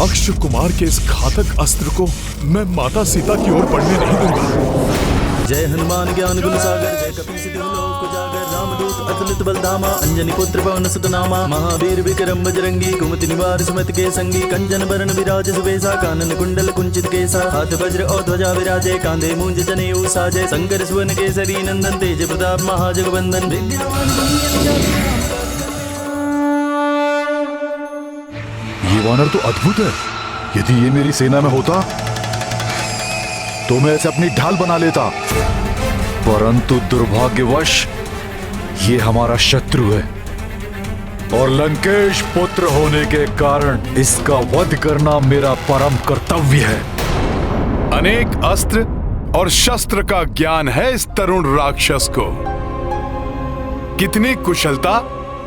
अक्ष कुमार के इस घातक अस्त्र को मैं माता सीता की ओर बढ़ने नहीं दूंगा। जय हनुमान ज्ञान गुण सागर, जय कपीस तिहु लोक उजागर, रामदूत अतुलित बलधामा, अंजनी पुत्र पवन सुत नामा, महावीर विक्रम बजरंगी, कुमति निवार सुमत के संगी, कंचन बरन विराज सुबेसा, कानन कुंडल कुंचित केसा, हाथ वज्र और ध्वजा विराजे, कांधे मूंज जनेऊ साजे, शंकर सुवन केसरी नंदन, तेज प्रताप महाजगवंदन, विद्यावान ये वानर तो अद्भुत है। यदि ये मेरी सेना में होता तो मैं इसे अपनी ढाल बना लेता, परंतु दुर्भाग्यवश ये हमारा शत्रु है और लंकेश पुत्र होने के कारण इसका वध करना मेरा परम कर्तव्य है। अनेक अस्त्र और शस्त्र का ज्ञान है इस तरुण राक्षस को। कितनी कुशलता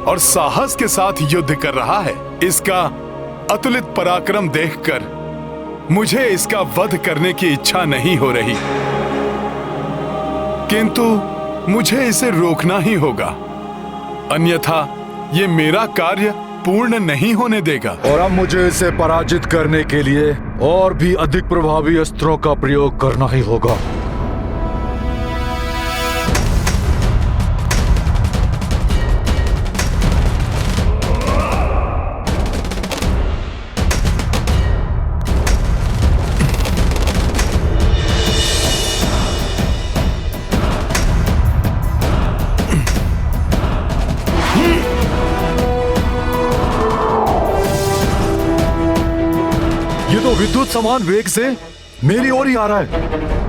और साहस के साथ युद्ध कर रहा है। इसका अतुलित पराक्रम देखकर मुझे इसका वध करने की इच्छा नहीं हो रही, किंतु मुझे इसे रोकना ही होगा, अन्यथा ये मेरा कार्य पूर्ण नहीं होने देगा। और अब मुझे इसे पराजित करने के लिए और भी अधिक प्रभावी अस्त्रों का प्रयोग करना ही होगा। विद्युत समान वेग से मेरी ओर ही आ रहा है।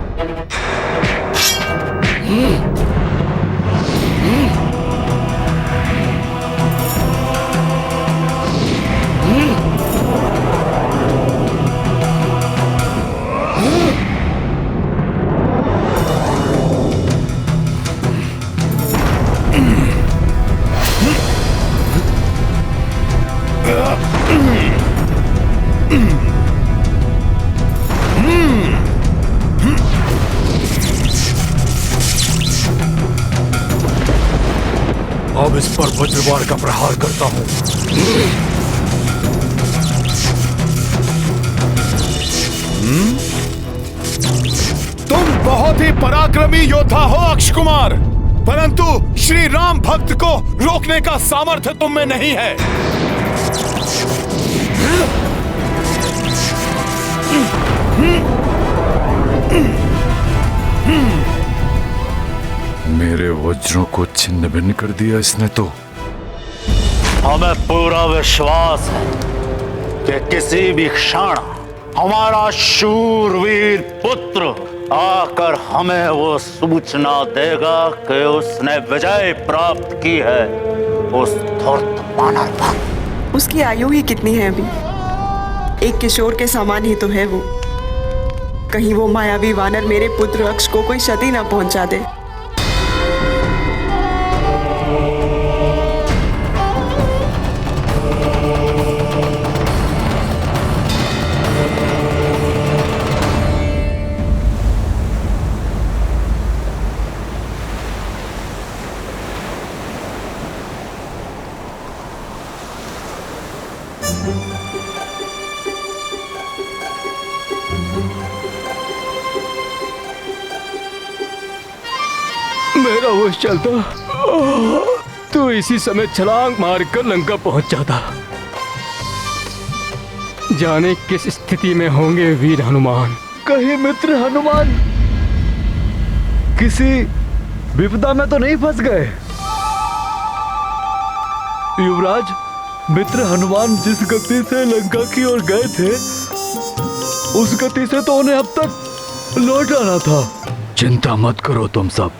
अब इस पर वज्रवार का प्रहार करता हूं। तुम बहुत ही पराक्रमी योद्धा हो अक्ष कुमार, परंतु श्री राम भक्त को रोकने का सामर्थ्य तुम में नहीं है। मेरे वज्रों को छिन्न भिन्न कर दिया इसने तो। हमें पूरा विश्वास है कि किसी भी क्षण हमारा शूरवीर पुत्र आकर हमें वो सूचना देगा कि उसने विजय प्राप्त की है उस धूर्त वानर पर। उसकी आयु ही कितनी है अभी? एक किशोर के समान ही तो है वो। कहीं वो मायावी वानर मेरे पुत्र अक्ष को कोई क्षति ना पहुंचा दे। मेरा होश चलता तो इसी समय छलांग मारकर लंका पहुंच जाता। जाने किस स्थिति में होंगे वीर हनुमान। कहीं मित्र हनुमान किसी विपदा में तो नहीं फंस गए? युवराज, मित्र हनुमान जिस गति से लंका की ओर गए थे उस गति से तो उन्हें अब तक लौट आना था। चिंता मत करो तुम सब,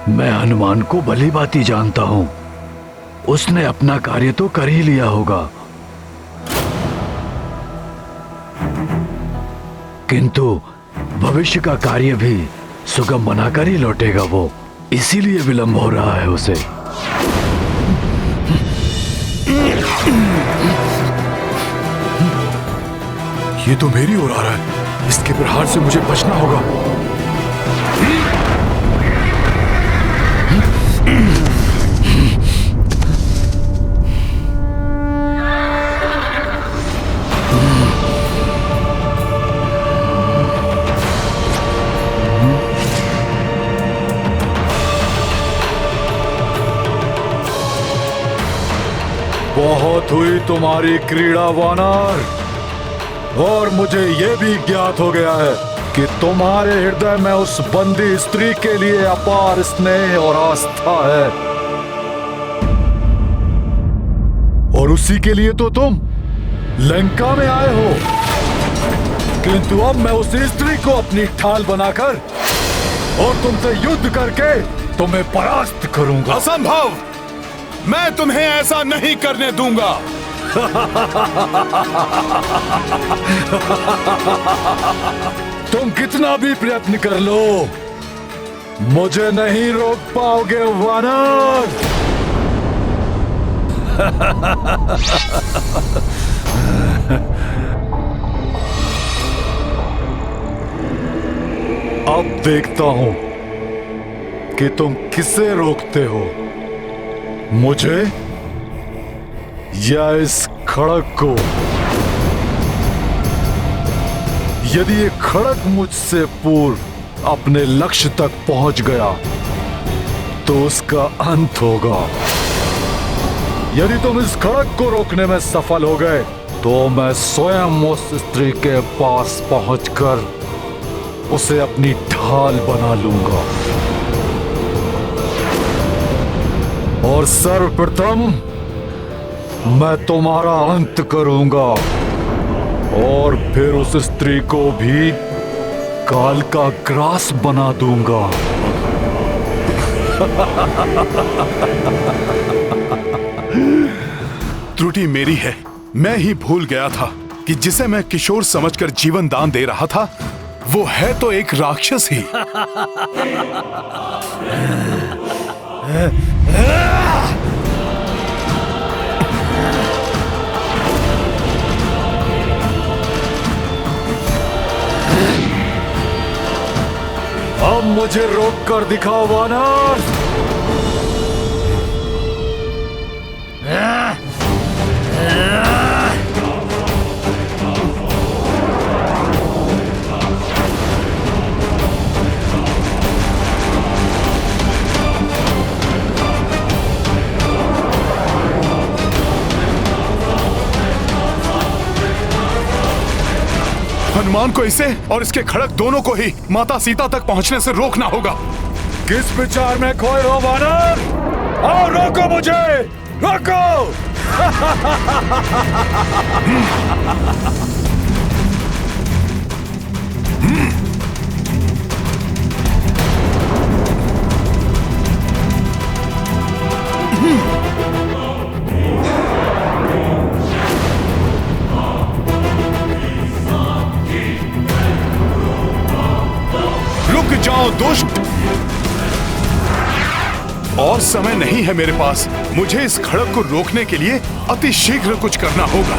मैं हनुमान को भली भांति जानता हूं। उसने अपना कार्य तो कर ही लिया होगा, किंतु भविष्य का कार्य भी सुगम बनाकर ही लौटेगा वो, इसीलिए विलंब हो रहा है उसे। ये तो मेरी ओर आ रहा है, इसके प्रहार से मुझे बचना होगा। बहुत हुई तुम्हारी क्रीड़ा वानर, और मुझे यह भी ज्ञात हो गया है कि तुम्हारे हृदय में उस बंदी स्त्री के लिए अपार स्नेह और आस्था है, और उसी के लिए तो तुम लंका में आए हो। किंतु अब मैं उस स्त्री को अपनी ढाल बनाकर और तुमसे युद्ध करके तुम्हें परास्त करूंगा। असंभव! मैं तुम्हें ऐसा नहीं करने दूंगा। तुम कितना भी प्रयत्न कर लो, मुझे नहीं रोक पाओगे वानर। अब देखता हूं कि तुम किसे रोकते हो, मुझे या इस खड़ग को। यदि ये खड़ग मुझसे पूर्व अपने लक्ष्य तक पहुंच गया तो उसका अंत होगा। यदि तुम इस खड़ग को रोकने में सफल हो गए तो मैं स्वयं उस स्त्री के पास पहुंचकर उसे अपनी ढाल बना लूंगा, और सर्वप्रथम मैं तुम्हारा अंत करूंगा, और फिर उस स्त्री को भी काल का ग्रास बना दूंगा। त्रुटि मेरी है। मैं ही भूल गया था कि जिसे मैं किशोर समझकर जीवन दान दे रहा था वो है तो एक राक्षस ही। अब मुझे रोक कर दिखाओ वानर। हनुमान को इसे और इसके खड़ग दोनों को ही माता सीता तक पहुंचने से रोकना होगा। किस विचार में खोए हो वानर? आओ रोको मुझे, रोको। रुक जाओ दुष्ट! और समय नहीं है मेरे पास। मुझे इस खड़ग को रोकने के लिए अति शीघ्र कुछ करना होगा।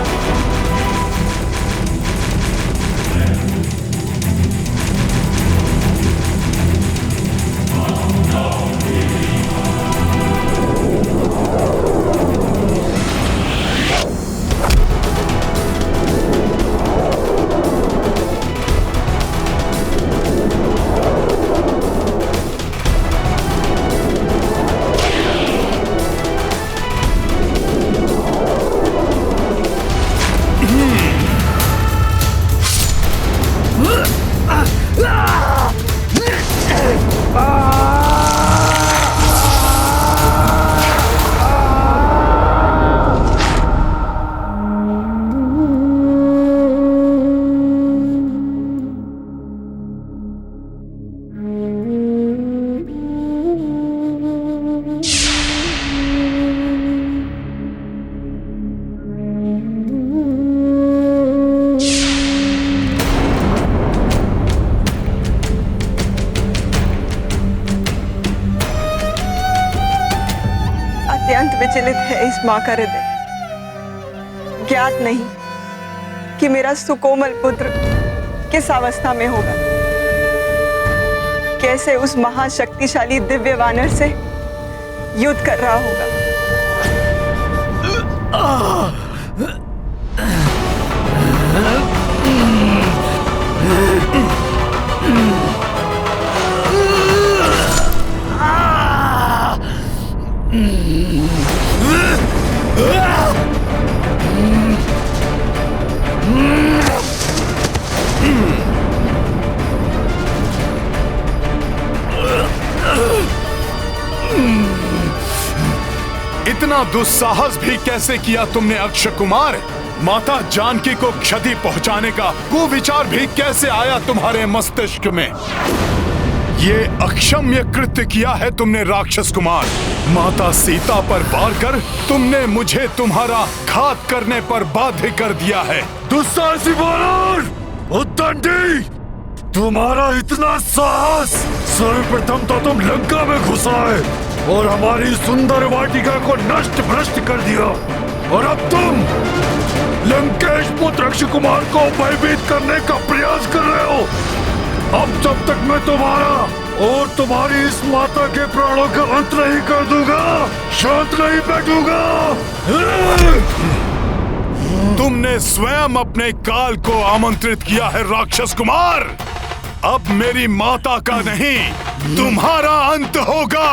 अत्यंत विचलित है इस मां का हृदय। ज्ञात नहीं कि मेरा सुकोमल पुत्र किस अवस्था में होगा, कैसे उस महाशक्तिशाली दिव्य वानर से युद्ध कर रहा होगा। इतना दुस्साहस भी कैसे किया तुमने अक्षय कुमार? माता जानकी को क्षति पहुंचाने का कुविचार भी कैसे आया तुम्हारे मस्तिष्क में? ये अक्षम्य कृत्य किया है तुमने राक्षस कुमार। माता सीता पर वार कर तुमने मुझे तुम्हारा घात करने पर बाध्य कर दिया है। दुस्साहसी वानर, उद्दंडी, तुम्हारा इतना साहस! सर्वप्रथम तो तुम लंका में घुस आए और हमारी सुंदर वाटिका को नष्ट भ्रष्ट कर दिया, और अब तुम लंकेश पुत्र अक्षय कुमार को भयभीत करने का प्रयास कर रहे हो। अब जब तक मैं तुम्हारा और तुम्हारी इस माता के प्राणों का अंत नहीं कर दूंगा, शांत नहीं बैठूंगा। तुमने स्वयं अपने काल को आमंत्रित किया है राक्षस कुमार। अब मेरी माता का नहीं, तुम्हारा अंत होगा।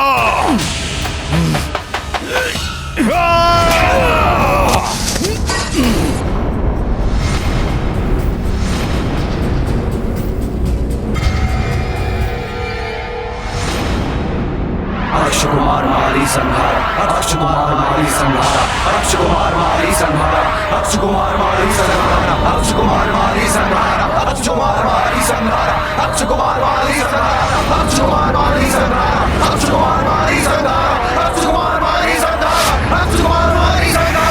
अक्षय कुमार मारी संहार, अक्षय कुमार मारी संहार, अक्षय कुमार मारी संहार, अक्षय कुमार मारी संहार, अक्षय कुमार मारी संहार, अक्षय कुमार मारी संहार, अक्षय कुमार मारी संहार, अक्षय कुमार मारी संहार, अक्षय कुमार मारी संहार, अक्षय कुमार मारी संहार, अक्षय कुमार मारी संहार।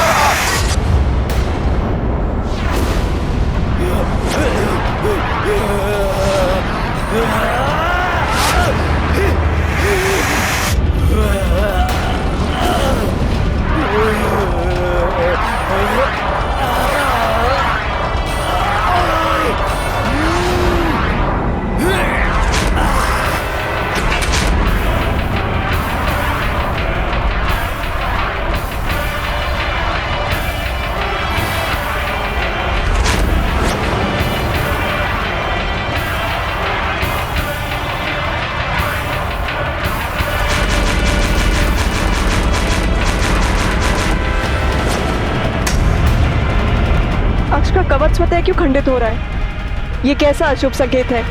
अक्ष का कवच स्वतः क्यों खंडित हो रहा है? ये कैसा अशुभ संकेत है?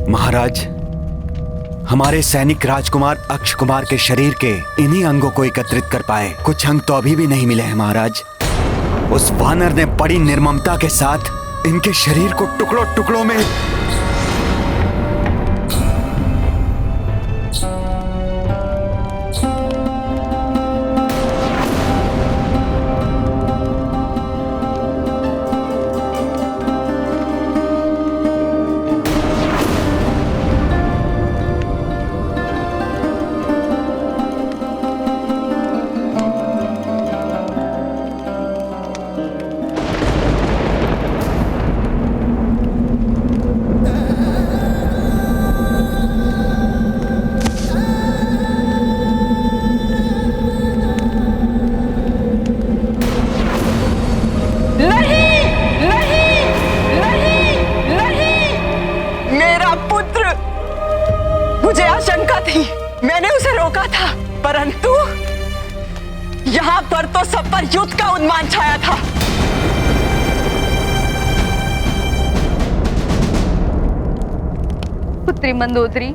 महाराज, हमारे सैनिक राजकुमार अक्षय कुमार के शरीर के इन्हीं अंगों को एकत्रित कर पाए। कुछ अंग तो अभी भी नहीं मिले हैं महाराज। उस वानर ने बड़ी निर्ममता के साथ इनके शरीर को टुकड़ों टुकड़ों में मुझे आशंका थी, मैंने उसे रोका था, परंतु यहाँ पर तो सब पर युद्ध का उन्माद छाया था। पुत्री मंदोदरी,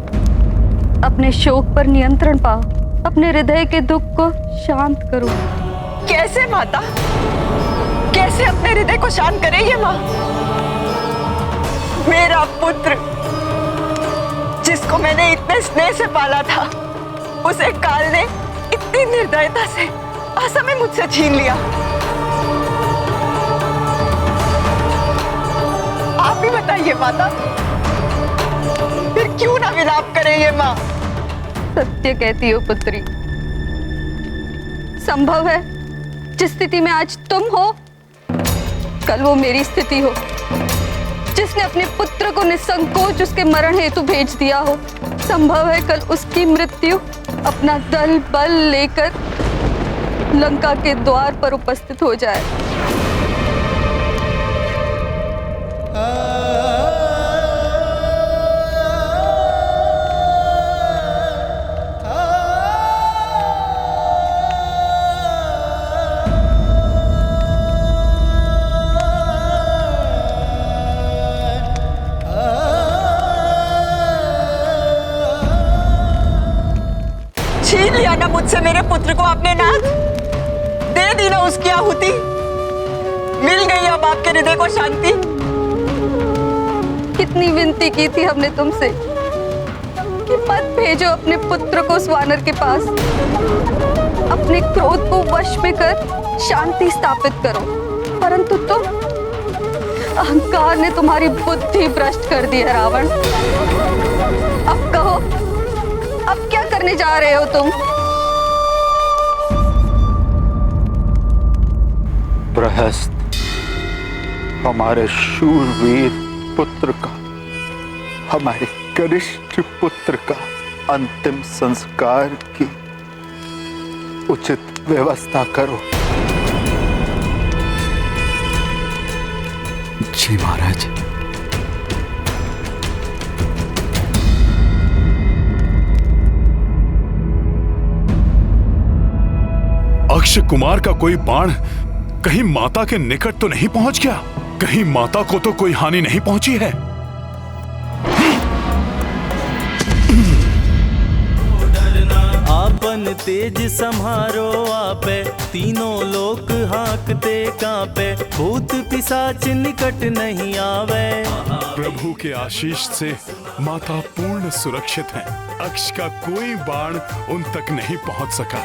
अपने शोक पर नियंत्रण पाओ, अपने हृदय के दुख को शांत करो। कैसे माता, कैसे अपने हृदय को शांत करे ये माँ? मेरा पुत्र जिसको मैंने इतने स्नेह से पाला था, उसे काल ने इतनी निर्दयता से असमय मुझसे छीन लिया। आप ही बताइए माता, फिर क्यों ना विलाप करे ये माँ? सत्य कहती हो पुत्री। संभव है जिस स्थिति में आज तुम हो, कल वो मेरी स्थिति हो। जिसने अपने पुत्र को निसंकोच उसके मरण हेतु भेज दिया हो, संभव है कल उसकी मृत्यु अपना दल बल लेकर लंका के द्वार पर उपस्थित हो जाए। छीन लिया ना मुझसे मेरे पुत्र को आपने नाथ, दे दी ना उसकी आहुति, मिल गई अब आपके हृदय को शांति। कितनी विनती की थी हमने तुमसे कि मत भेजो अपने पुत्र को उस वानर के पास, अपने क्रोध को वश में कर शांति स्थापित करो, परंतु तुम, अहंकार ने तुम्हारी बुद्धि भ्रष्ट कर दी है रावण। अब कहो, अब क्या करने जा रहे हो तुम? प्रहस्त हमारे शूरवीर पुत्र का, हमारे कनिष्ठ पुत्र का अंतिम संस्कार की उचित व्यवस्था करो। जी महाराज। अक्षय कुमार का कोई बाण कहीं माता के निकट तो नहीं पहुंच गया? कहीं माता को तो कोई हानि नहीं पहुंची है? आपन तेज सम्हारो आपे, तीनों लोक हाँकते कांपे, भूत पिशाच निकट नहीं आवे। प्रभु के आशीष से माता पूर्ण सुरक्षित है। अक्ष का कोई बाण उन तक नहीं पहुंच सका।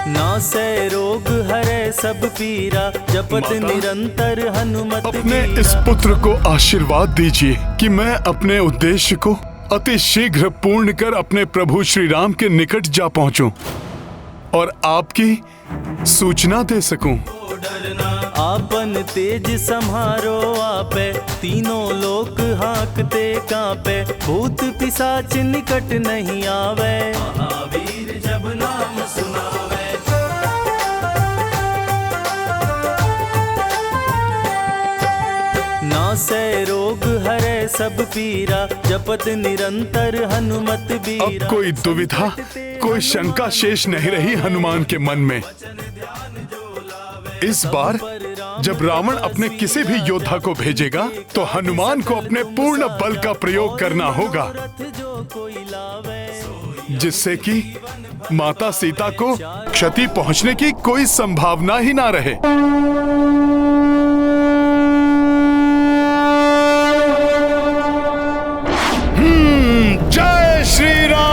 नासै रोग हरे सब पीरा, जपत निरंतर हनुमत अपने बीरा। इस पुत्र को आशीर्वाद दीजिए कि मैं अपने उद्देश्य को अति शीघ्र पूर्ण कर अपने प्रभु श्री राम के निकट जा पहुंचूं और आपकी सूचना दे सकूं। आपन तेज सम्हारो आपे, तीनों लोक हाँकते कांपे, भूत पिशाच निकट नहीं आवे। महावीर जब नाम सुनावे, नासै रोग हरे सब पीरा, जपत निरंतर हनुमत बीरा। अब कोई दुविधा, कोई शंका शेष नहीं रही हनुमान के मन में। इस बार जब रावण अपने किसी भी योद्धा को भेजेगा तो हनुमान को अपने पूर्ण बल का प्रयोग करना होगा, जिससे कि माता सीता को क्षति पहुंचने की कोई संभावना ही ना रहे। जय श्री राम।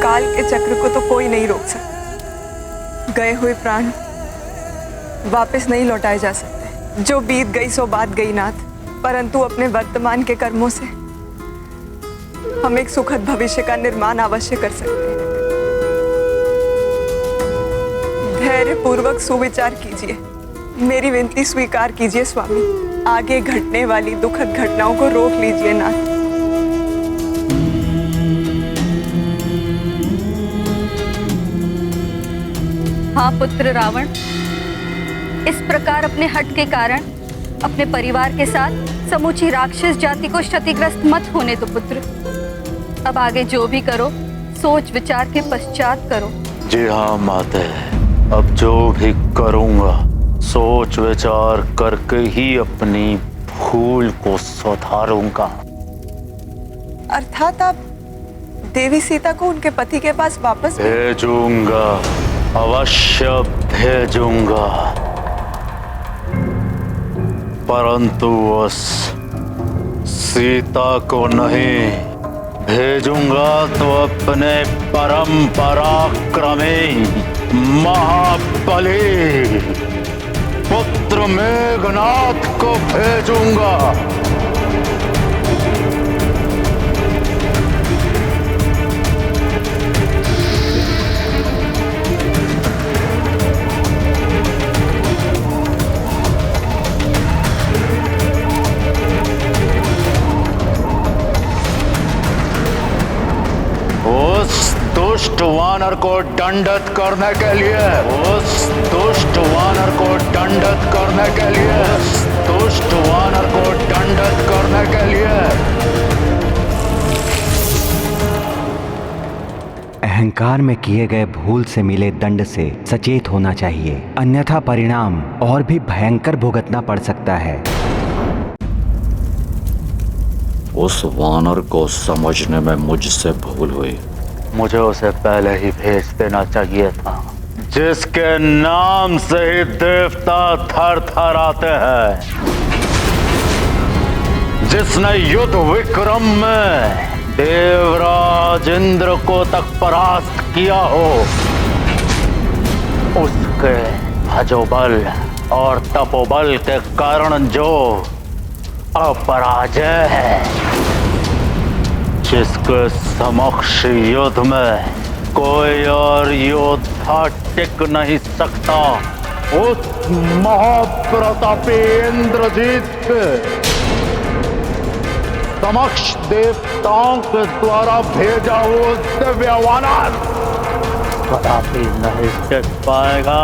काल के चक्र को तो कोई नहीं रोक सकता। गए हुए प्राण वापस नहीं लौटाए जा सकते। जो बीत गई सो बात गई नाथ, परंतु अपने वर्तमान के कर्मों से हम एक सुखद भविष्य का निर्माण अवश्य कर सकते हैं। धैर्य पूर्वक सुविचार कीजिए, मेरी विनती स्वीकार कीजिए स्वामी। आगे घटने वाली दुखद घटनाओं को रोक लीजिए नाथ। हाँ पुत्र रावण, इस प्रकार अपने हट के कारण अपने परिवार के साथ समूची राक्षस जाति को क्षतिग्रस्त मत होने दो पुत्र। अब आगे जो भी करो सोच विचार के पश्चात करो। जी हाँ माते, अब जो भी करूंगा सोच विचार करके ही अपनी भूल को सुधारूंगा। अर्थात आप देवी सीता को उनके पति के पास वापस भेजूंगा, अवश्य भेजूंगा, परंतु उस सीता को नहीं भेजूंगा तो अपने परम पराक्रमी महाबली पुत्र मेघनाथ को भेजूंगा। उस दुष्ट वानर को दंडित करने के लिए, उस दुष्ट वानर को दंडित करने के लिए, उस दुष्ट वानर को दंडित करने के लिए। अहंकार में किए गए भूल से मिले दंड से सचेत होना चाहिए, अन्यथा परिणाम और भी भयंकर भुगतना पड़ सकता है। उस वानर को समझने में मुझसे भूल हुई। मुझे उसे पहले ही भेज देना चाहिए था, जिसके नाम से ही देवता थर थर आते हैं, जिसने युद्ध विक्रम में देवराज इंद्र को तक परास्त किया हो। उसके भजोबल और तपोबल के कारण जो अपराजय है, जिसके समक्ष युद्ध में कोई और योद्धा टिक नहीं सकता, उस महाप्रतापी इंद्रजीत के समक्ष देवताओं के द्वारा भेजा हुआ दिव्य वानर कदापि नहीं टिक पाएगा।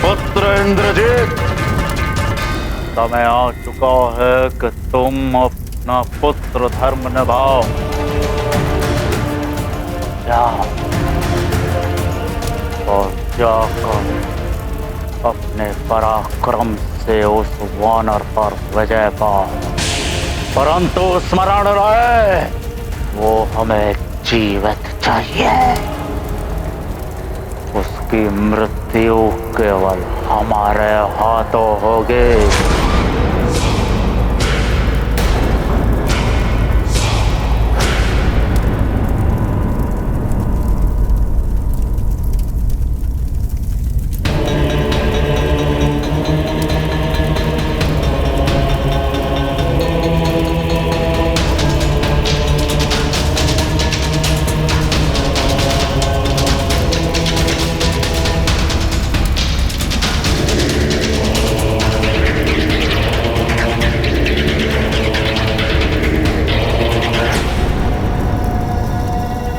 पुत्र इंद्रजीत, समय आ चुका है कि तुम अपना पुत्र धर्म निभाओ। जाओ और जाकर अपने पराक्रम से उस वानर पर विजय पाओ, परंतु स्मरण रहे वो हमें जीवित चाहिए। उसकी मृत्यु केवल हमारे हाथों होगी।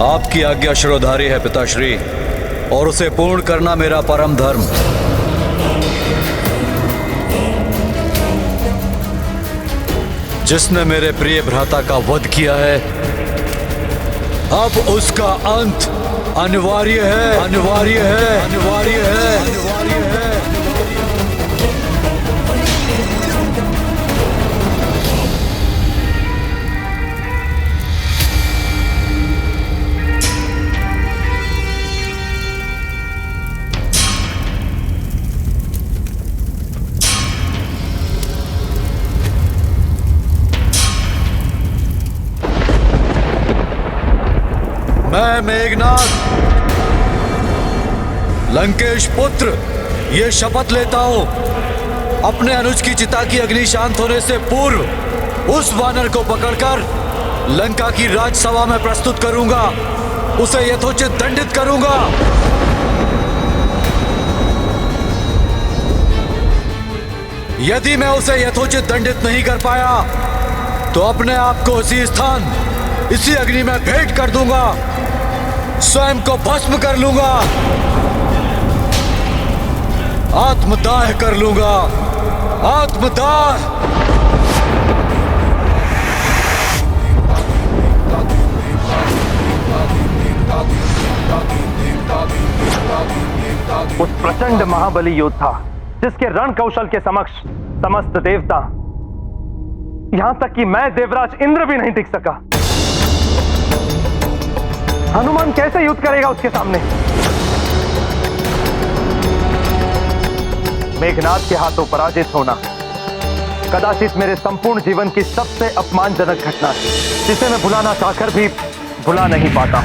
आपकी आज्ञा शिरोधारी है पिताश्री, और उसे पूर्ण करना मेरा परम धर्म। जिसने मेरे प्रिय भ्राता का वध किया है, अब उसका अंत अनिवार्य है, अनिवार्य है, अनिवार्य है, अनिवार्य है। मैं मेघनाथ, लंकेश पुत्र, ये शपथ लेता हूं, अपने अनुज की चिता की अग्नि शांत होने से पूर्व उस वानर को पकड़कर लंका की राजसभा में प्रस्तुत करूंगा, उसे यथोचित दंडित करूंगा। यदि मैं उसे यथोचित दंडित नहीं कर पाया तो अपने आप को इसी स्थान, इसी अग्नि में भेंट कर दूंगा, स्वयं को भस्म कर लूंगा, आत्मदाह कर लूंगा। आत्मदाह। उस प्रचंड महाबली योद्धा जिसके रण कौशल के समक्ष समस्त देवता, यहां तक कि मैं देवराज इंद्र भी नहीं टिक सका। हनुमान कैसे युद्ध करेगा उसके सामने? मेघनाद के हाथों पराजित होना कदाचित मेरे संपूर्ण जीवन की सबसे अपमानजनक घटना है, जिसे मैं भुलाना चाहकर भी भुला नहीं पाता।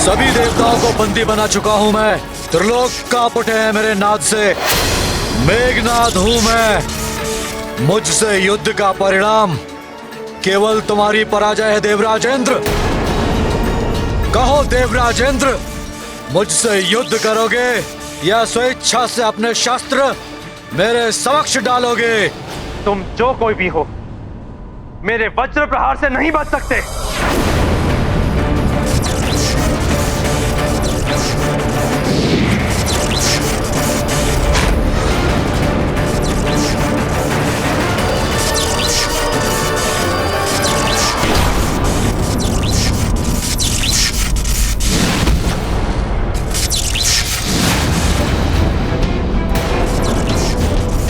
सभी देवताओं को बंदी बना चुका हूं मैं। त्रिलोक कांप उठे हैं मेरे नाद से। मेघनाद हूं मैं। मुझसे युद्ध का परिणाम केवल तुम्हारी पराजय है देवराजेंद्र। कहो देवराजेंद्र, मुझसे युद्ध करोगे या स्वेच्छा से अपने शस्त्र मेरे समक्ष डालोगे? तुम जो कोई भी हो, मेरे वज्र प्रहार से नहीं बच सकते।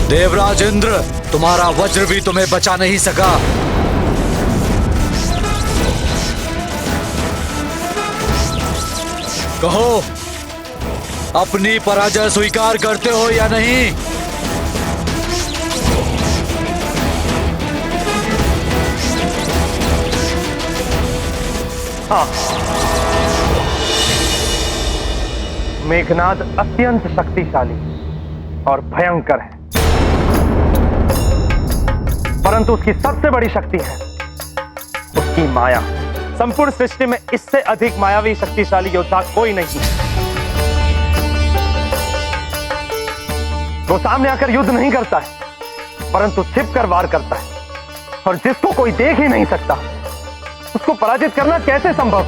देवराज इंद्र, तुम्हारा वज्र भी तुम्हें बचा नहीं सका। कहो, अपनी पराजय स्वीकार करते हो या नहीं? हाँ, मेघनाद अत्यंत शक्तिशाली और भयंकर है, परंतु उसकी सबसे बड़ी शक्ति है उसकी माया। संपूर्ण सृष्टि में इससे अधिक मायावी शक्तिशाली योद्धा कोई नहीं। वो सामने आकर युद्ध नहीं करता है, परंतु छिपकर वार करता है, और जिसको कोई देख ही नहीं सकता उसको पराजित करना कैसे संभव?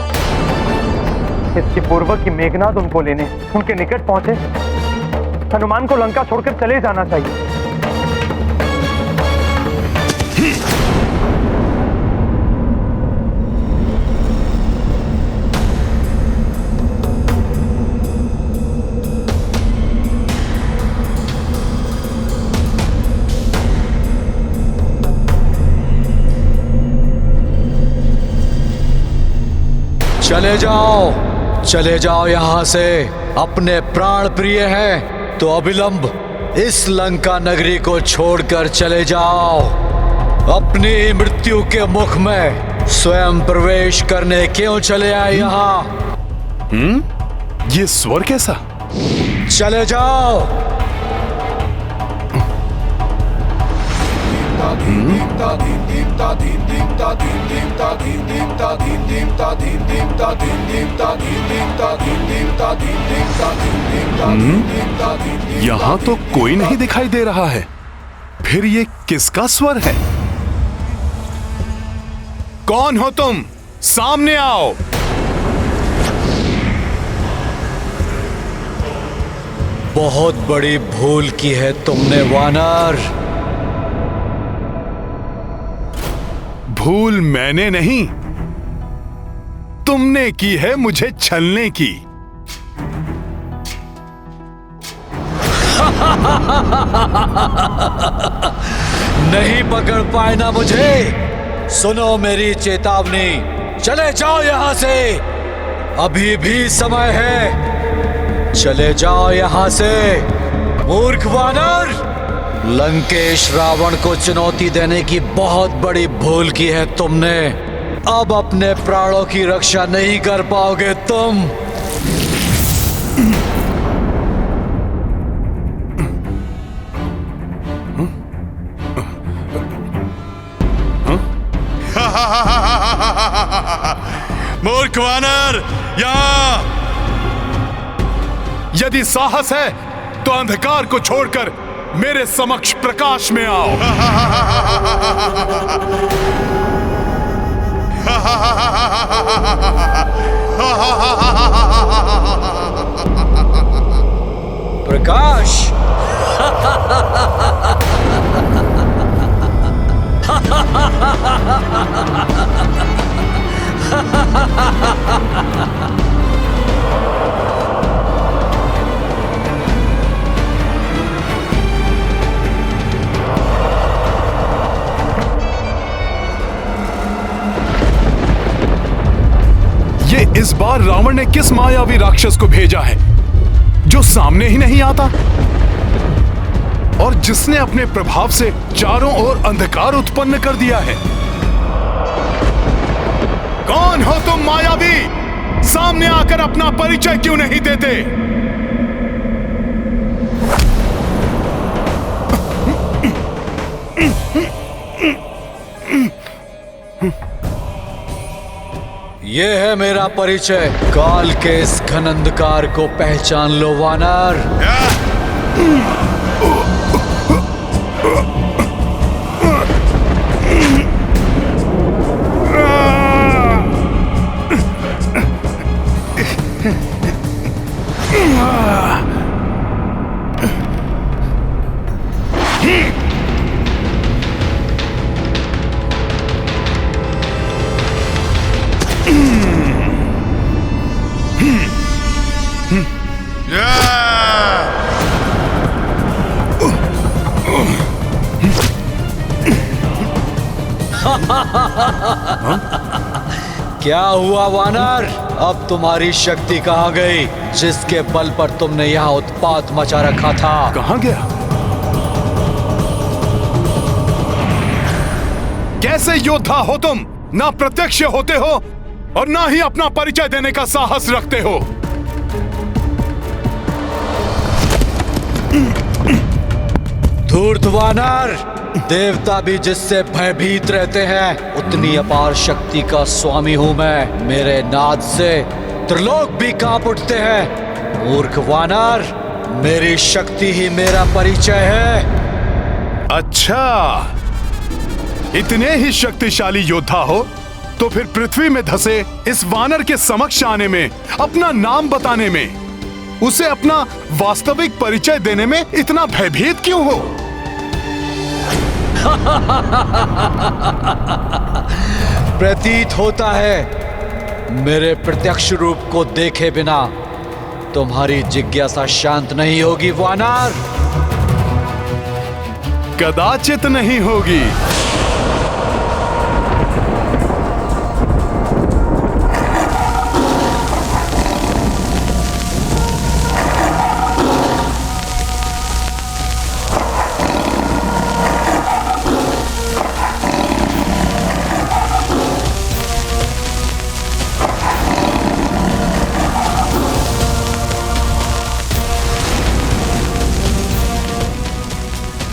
इसके पूर्व की मेघनाद उनको लेने उनके निकट पहुंचे, हनुमान को लंका छोड़कर चले जाना चाहिए। चले जाओ यहां से। अपने प्राण प्रिय हैं तो अविलंब इस लंका नगरी को छोड़कर चले जाओ। अपनी मृत्यु के मुख में स्वयं प्रवेश करने क्यों चले आए यहाँ? ये स्वर कैसा? चले जाओ। यहाँ तो कोई नहीं दिखाई दे रहा है, फिर ये किसका स्वर है? कौन हो तुम? सामने आओ। बहुत बड़ी भूल की है तुमने वानर। भूल मैंने नहीं, तुमने की है मुझे छलने की। नहीं पकड़ पाए ना मुझे। सुनो मेरी चेतावनी, चले जाओ यहां से, अभी भी समय है। चले जाओ यहां से मूर्ख वानर। लंकेश रावण को चुनौती देने की बहुत बड़ी भूल की है तुमने। अब अपने प्राणों की रक्षा नहीं कर पाओगे तुम। मूर्ख वानर, यहाँ! यदि साहस है तो अंधकार को छोड़कर मेरे समक्ष प्रकाश में आओ। प्रकाश। ये इस बार रावण ने किस मायावी राक्षस को भेजा है जो सामने ही नहीं आता और जिसने अपने प्रभाव से चारों ओर अंधकार उत्पन्न कर दिया है? कौन हो तुम मायावी? सामने आकर अपना परिचय क्यों नहीं देते? ये है मेरा परिचय। काल के इस घन अंधकार को पहचान लो वानर। क्या हुआ वानर? अब तुम्हारी शक्ति कहाँ गई जिसके बल पर तुमने यहाँ उत्पात मचा रखा था? कहाँ गया? कैसे योद्धा हो तुम? ना प्रत्यक्ष होते हो और ना ही अपना परिचय देने का साहस रखते हो। धूर्त वानर, देवता भी जिससे भयभीत रहते हैं उतनी अपार शक्ति का स्वामी हूं मैं। मेरे नाद से त्रिलोक भी कांप उठते हैं। मूर्ख वानर, मेरी शक्ति ही मेरा परिचय है। अच्छा, इतने ही शक्तिशाली योद्धा हो तो फिर पृथ्वी में धसे इस वानर के समक्ष आने में, अपना नाम बताने में, उसे अपना वास्तविक परिचय देने में इतना भयभीत क्यों हो? प्रतीत होता है मेरे प्रत्यक्ष रूप को देखे बिना तुम्हारी जिज्ञासा शांत नहीं होगी वानर। कदाचित नहीं होगी।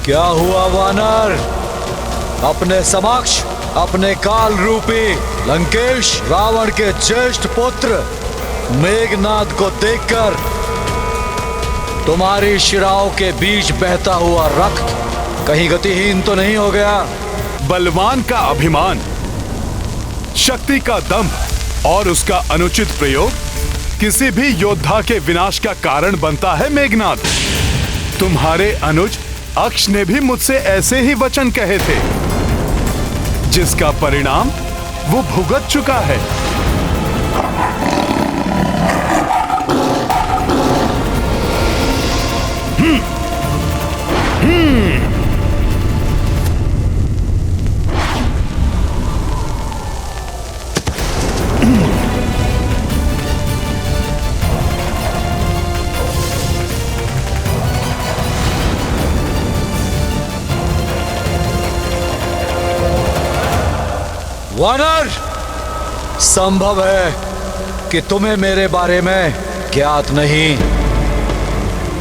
क्या हुआ वानर? अपने समक्ष अपने काल रूपी लंकेश रावण के ज्येष्ठ पुत्र मेघनाद को देखकर तुम्हारी शिराओं के बीच बहता हुआ रक्त कहीं गतिहीन तो नहीं हो गया? बलवान का अभिमान, शक्ति का दंभ और उसका अनुचित प्रयोग किसी भी योद्धा के विनाश का कारण बनता है मेघनाद। तुम्हारे अनुज अक्ष ने भी मुझसे ऐसे ही वचन कहे थे, जिसका परिणाम वो भुगत चुका है। वानर, संभव है कि तुम्हें मेरे बारे में ज्ञात नहीं,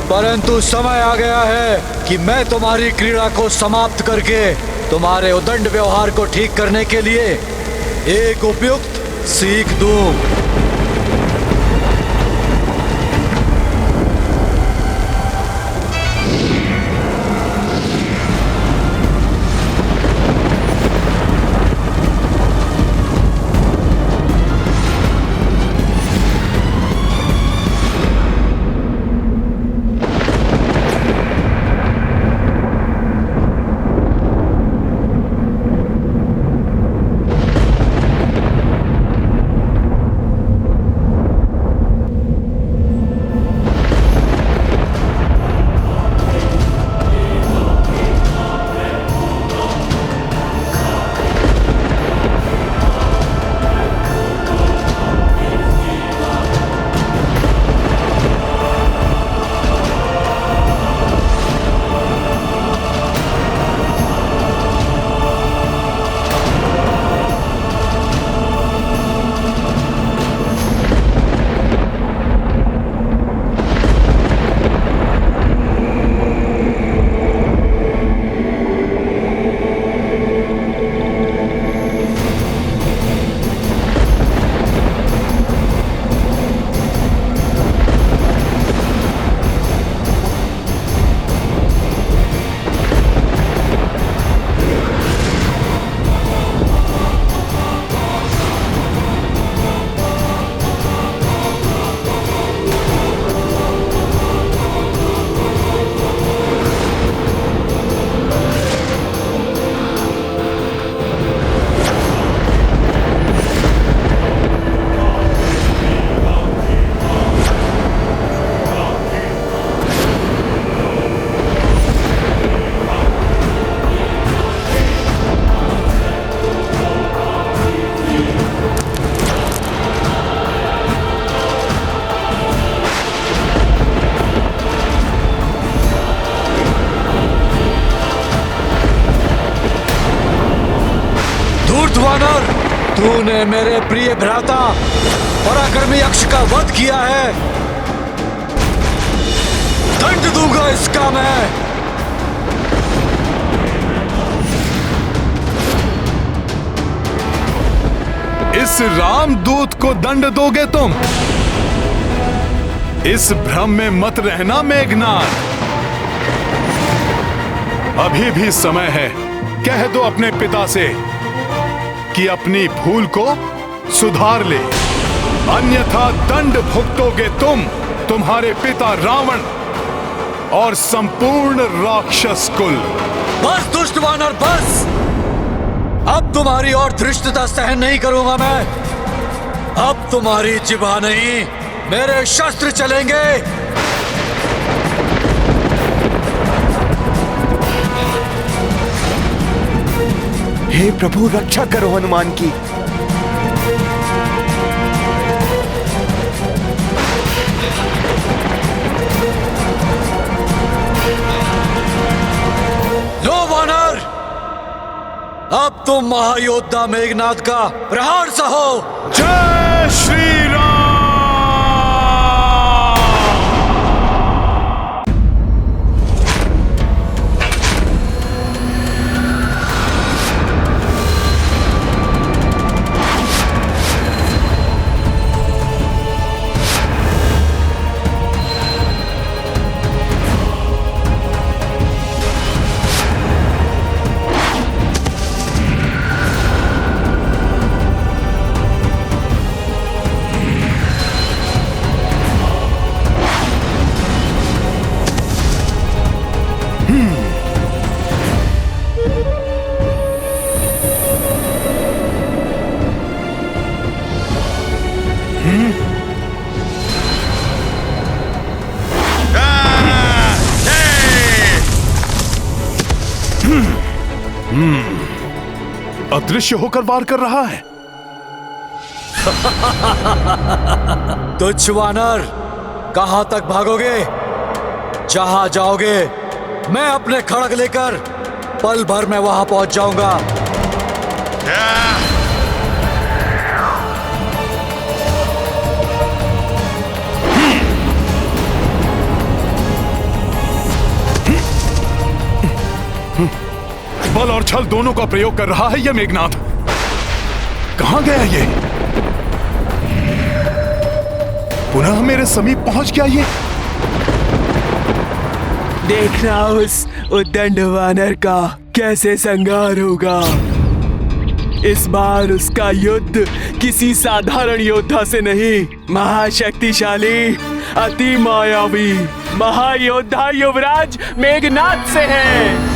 परंतु समय आ गया है कि मैं तुम्हारी क्रीड़ा को समाप्त करके तुम्हारे उदंड व्यवहार को ठीक करने के लिए एक उपयुक्त सीख दूं। तूने मेरे प्रिय भ्राता पराक्रमी यक्ष का वध किया है, दंड दूंगा इसका मैं। इस रामदूत को दंड दोगे तुम? इस भ्रम में मत रहना मेघनाथ। अभी भी समय है, कह दो अपने पिता से कि अपनी भूल को सुधार ले, अन्यथा दंड भुगतोगे तुम, तुम्हारे पिता रावण और संपूर्ण राक्षस कुल। बस दुष्ट वानर बस, अब तुम्हारी और धृष्टता सहन नहीं करूंगा मैं। अब तुम्हारी जिभा नहीं, मेरे शस्त्र चलेंगे। हे प्रभु, रक्षा करो हनुमान की। लो वानर, अब तुम महायोद्धा मेघनाथ का प्रहार सहो। जय श्री राम। अदृश्य होकर वार कर रहा है। तुच्छ वानर, कहां तक भागोगे? जहां जाओगे मैं अपने खड़ग लेकर पल भर में वहां पहुंच जाऊंगा। बल और छल दोनों का प्रयोग कर रहा है यह मेघनाथ। कहां गया ये? पुनः मेरे समीप पहुंच गया ये। देखना उस उद्दंड वानर का कैसे संहार होगा। इस बार उसका युद्ध किसी साधारण योद्धा से नहीं, महाशक्तिशाली, अति मायावी महायोद्धा युवराज मेघनाथ से है,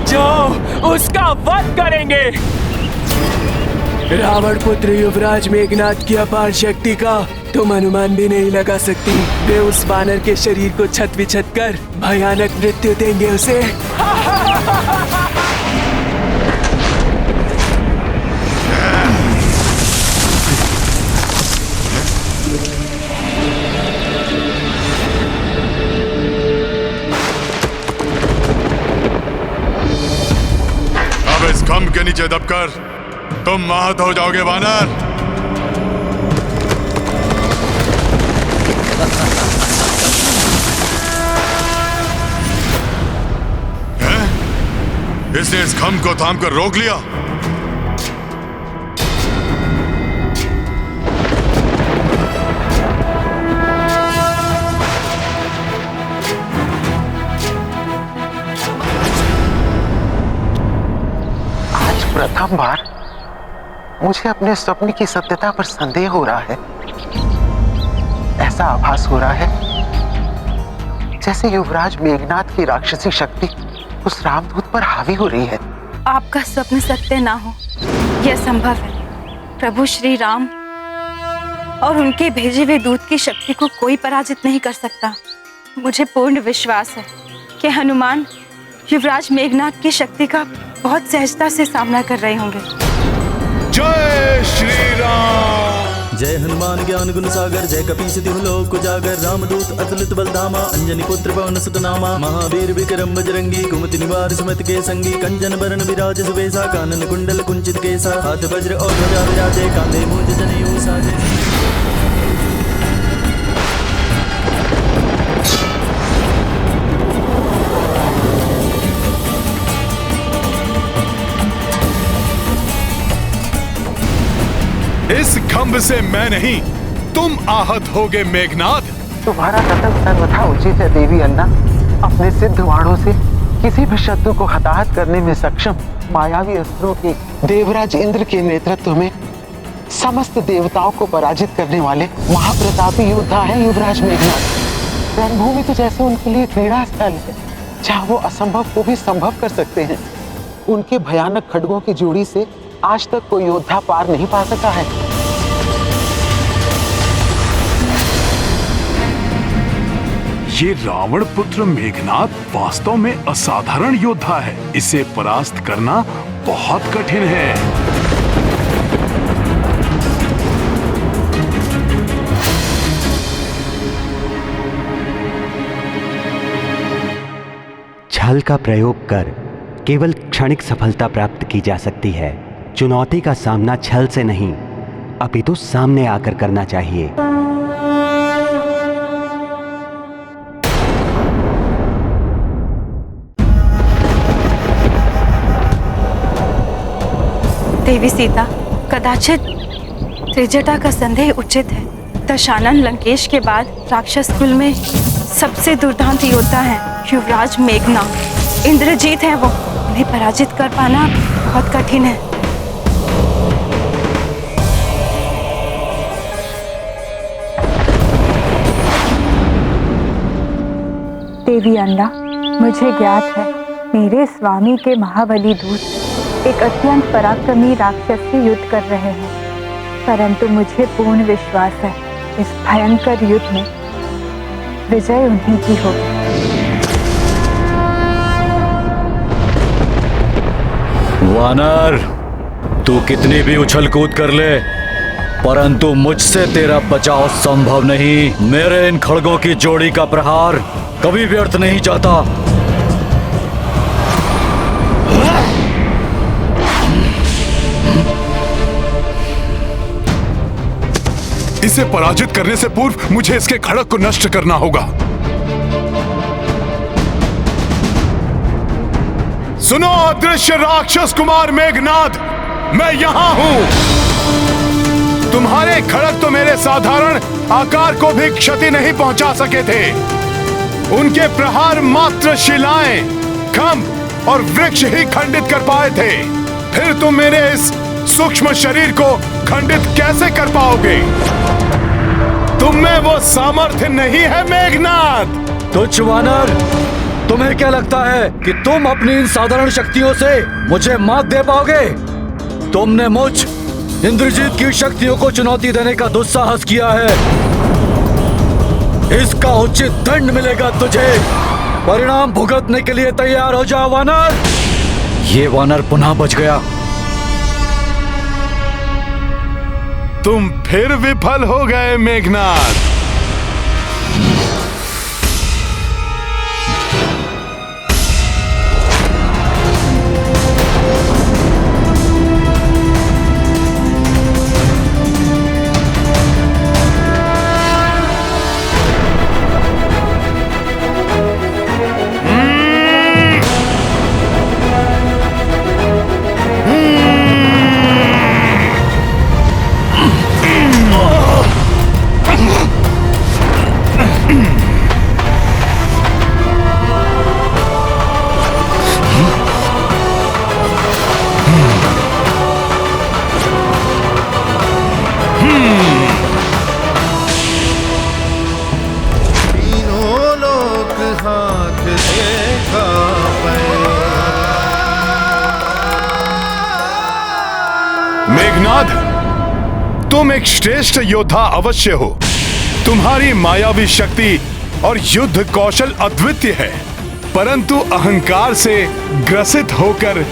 जो उसका वध करेंगे। रावण पुत्र युवराज मेघनाथ की अपार शक्ति का तुम अनुमान भी नहीं लगा सकती। वे उस वानर के शरीर को छत विछत कर भयानक मृत्यु देंगे उसे। अब इस खंभ के नीचे दबकर तुम महत हो जाओगे वानर। इसने इस खंभ को थाम कर रोक लिया। आज प्रथम बार मुझे अपने स्वप्न की सत्यता पर संदेह हो रहा है। ऐसा आभास हो रहा है जैसे युवराज मेघनाथ की राक्षसी शक्ति उस रामदूत पर हावी हो रही है। आपका स्वप्न सत्य ना हो यह संभव है। प्रभु श्री राम और उनके भेजे हुए दूत की शक्ति को कोई पराजित नहीं कर सकता। मुझे पूर्ण विश्वास है कि हनुमान युवराज मेघनाथ की शक्ति का बहुत सहजता से सामना कर रहे होंगे। जय श्री राम। जय हनुमान ज्ञान गुण सागर, जय कपीस तिहु लोक उजागर, रामदूत अतुलित बल धामा, अंजनी पुत्र पवन सुत नामा, महावीर विक्रम बजरंगी, कुमति निवार सुमति के संगी, कंचन बरन विराज सुबेसा, कानन कुंडल कुंचित केसा, हाथ वज्र और ध्वजा विराजे, कांधे मूंज जनेऊ साजे। इस खंभ से मैं नहीं, तुम आहत होगे मेघनाद। तुम्हारा कथन सर्वथा उचित है देवी अन्ना। अपने सिद्ध बाणों से किसी भी शत्रु को हताहत करने में सक्षम मायावी अस्त्रों के देवराज इंद्र के नेतृत्व में समस्त देवताओं को पराजित करने वाले महाप्रतापी योद्धा है युवराज मेघनाद। रणभूमि तो जैसे उनके लिए क्रीड़ा स्थल है, जहाँ वो असंभव को भी संभव कर सकते हैं। उनके भयानक खड्गों की जोड़ी से आज तक कोई योद्धा पार नहीं पा सका है। ये रावण पुत्र मेघनाद वास्तव में असाधारण योद्धा है। इसे परास्त करना बहुत कठिन है। छल का प्रयोग कर केवल क्षणिक सफलता प्राप्त की जा सकती है। चुनौती का सामना छल से नहीं, अपितु सामने आकर करना चाहिए। देवी सीता, कदाचित त्रिजटा का संदेह उचित है। दशानन लंकेश के बाद राक्षस कुल में सबसे दुर्दांत योद्धा है युवराज मेघनाद। इंद्रजीत है वो, उन्हें पराजित कर पाना बहुत कठिन है। देवी अन्ना, मुझे ज्ञात है मेरे स्वामी के महाबली दूत एक अत्यंत पराक्रमी राक्षस से युद्ध कर रहे हैं, परंतु मुझे पूर्ण विश्वास है इस भयंकर युद्ध में विजय उन्हीं की होगी। वानर, तू कितनी भी उछल कूद कर ले, परंतु मुझसे तेरा बचाव संभव नहीं। मेरे इन खड़गों की जोड़ी का प्रहार कभी व्यर्थ नहीं जाता। इसे पराजित करने से पूर्व मुझे इसके खड़ग को नष्ट करना होगा। सुनो अदृश्य राक्षस कुमार मेघनाद, मैं यहां हूं। तुम्हारे खड़ग तो मेरे साधारण आकार को भी क्षति नहीं पहुंचा सके थे। उनके प्रहार मात्र शिलाएं, खंभ और वृक्ष ही खंडित कर पाए थे। फिर तुम मेरे इस सूक्ष्म शरीर को खंडित कैसे कर पाओगे? तुम में वो सामर्थ्य नहीं है मेघनाद। तुच्छ वानर, तुम्हें क्या लगता है कि तुम अपनी इन साधारण शक्तियों से मुझे मात दे पाओगे? तुमने मुझ इंद्रजीत की शक्तियों को चुनौती देने का दुस्साहस किया है। इसका उचित दंड मिलेगा तुझे। परिणाम भुगतने के लिए तैयार हो जाओ वानर। ये वानर पुनः बच गया। तुम फिर विफल हो गए मेघनाद। मेघनाद, तुम एक श्रेष्ठ योद्धा अवश्य हो। तुम्हारी मायावी शक्ति और युद्ध कौशल अद्वितीय है, परंतु अहंकार से ग्रसित होकर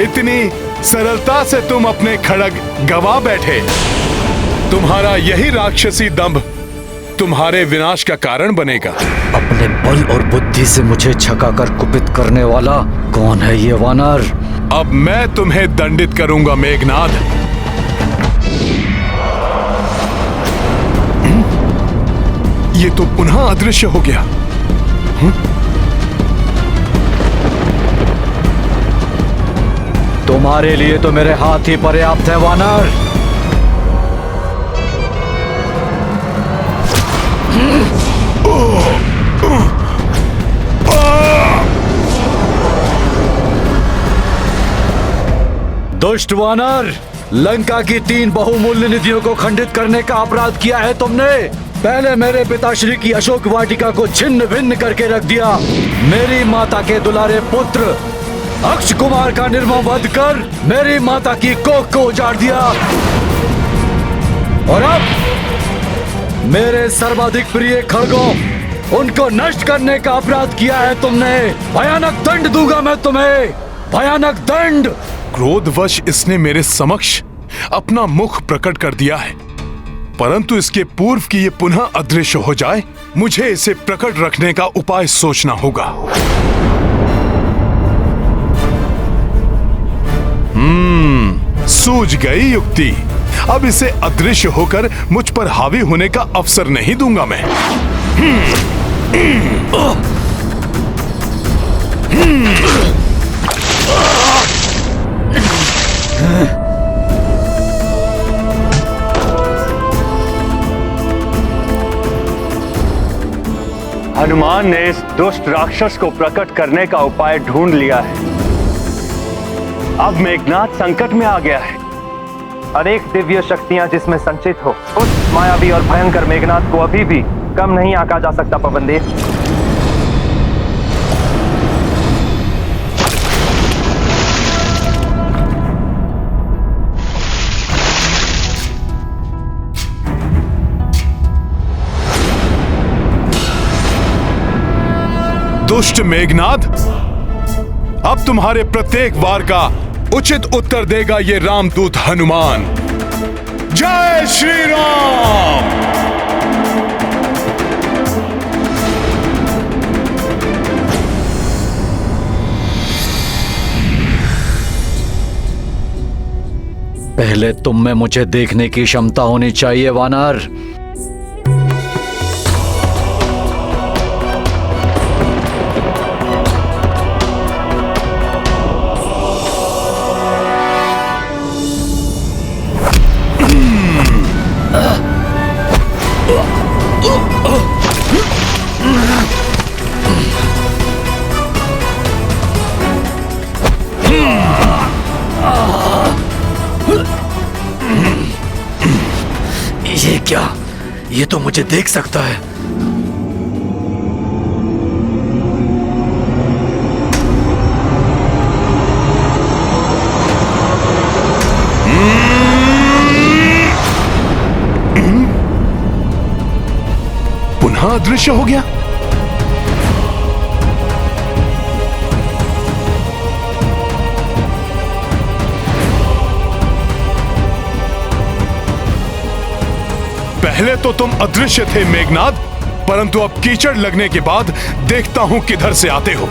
इतनी सरलता से तुम अपने खड़ग गवा बैठे। तुम्हारा यही राक्षसी दंभ तुम्हारे विनाश का कारण बनेगा। अपने बल और बुद्धि से मुझे छकाकर कुपित करने वाला कौन है ये वानर? अब मैं तुम्हें दंडित करूंगा मेघनाद। ये तो पुनः अदृश्य हो गया। तुम्हारे लिए तो मेरे हाथ ही पर्याप्त है वानर। दुष्ट वानर, लंका की 3 बहुमूल्य निधियों को खंडित करने का अपराध किया है तुमने। पहले मेरे पिताश्री की अशोक वाटिका को छिन्न भिन्न करके रख दिया, मेरी माता के दुलारे पुत्र अक्ष कुमार का निर्मम वध कर मेरी माता की कोख को उजाड़ दिया, और अब मेरे सर्वाधिक प्रिय खड़गों उनको नष्ट करने का अपराध किया है तुमने। भयानक दंड दूंगा मैं तुम्हें, भयानक दंड। क्रोधवश इसने मेरे समक्ष अपना मुख प्रकट कर दिया है, परंतु इसके पूर्व कि ये पुनः अदृश्य हो जाए, मुझे इसे प्रकट रखने का उपाय सोचना होगा। सूझ गई युक्ति। अब इसे अदृश्य होकर मुझ पर हावी होने का अवसर नहीं दूंगा मैं। हनुमान ने इस दुष्ट राक्षस को प्रकट करने का उपाय ढूंढ लिया है। अब मेघनाद संकट में आ गया है। अनेक दिव्य शक्तियां जिसमें संचित हो, उस मायावी और भयंकर मेघनाद को अभी भी कम नहीं आंका जा सकता पवनदेव। दुष्ट मेघनाद, अब तुम्हारे प्रत्येक वार का उचित उत्तर देगा ये रामदूत हनुमान। जय श्री राम। पहले तुम में मुझे देखने की क्षमता होनी चाहिए वानर। ये क्या? ये तो मुझे देख सकता है। पुनः अदृश्य हो गया। पहले तो तुम अदृश्य थे मेघनाद, परंतु अब कीचड़ लगने के बाद देखता हूं किधर से आते हो।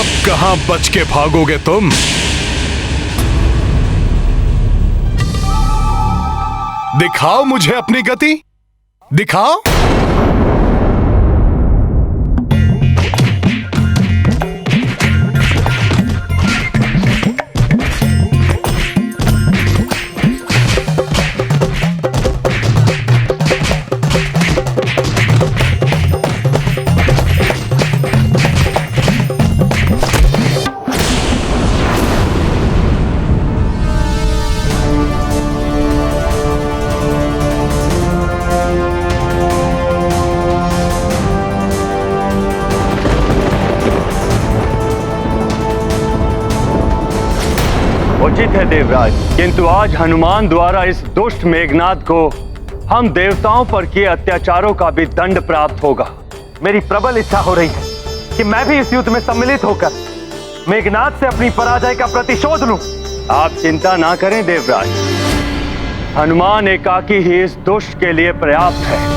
अब कहां बच के भागोगे तुम? दिखाओ मुझे अपनी गति, दिखाओ। उचित है देवराज, किंतु आज हनुमान द्वारा इस दुष्ट मेघनाद को हम देवताओं पर किए अत्याचारों का भी दंड प्राप्त होगा। मेरी प्रबल इच्छा हो रही है कि मैं भी इस युद्ध में सम्मिलित होकर मेघनाद से अपनी पराजय का प्रतिशोध लूं। आप चिंता ना करें देवराज, हनुमान एकाकी ही इस दुष्ट के लिए पर्याप्त है।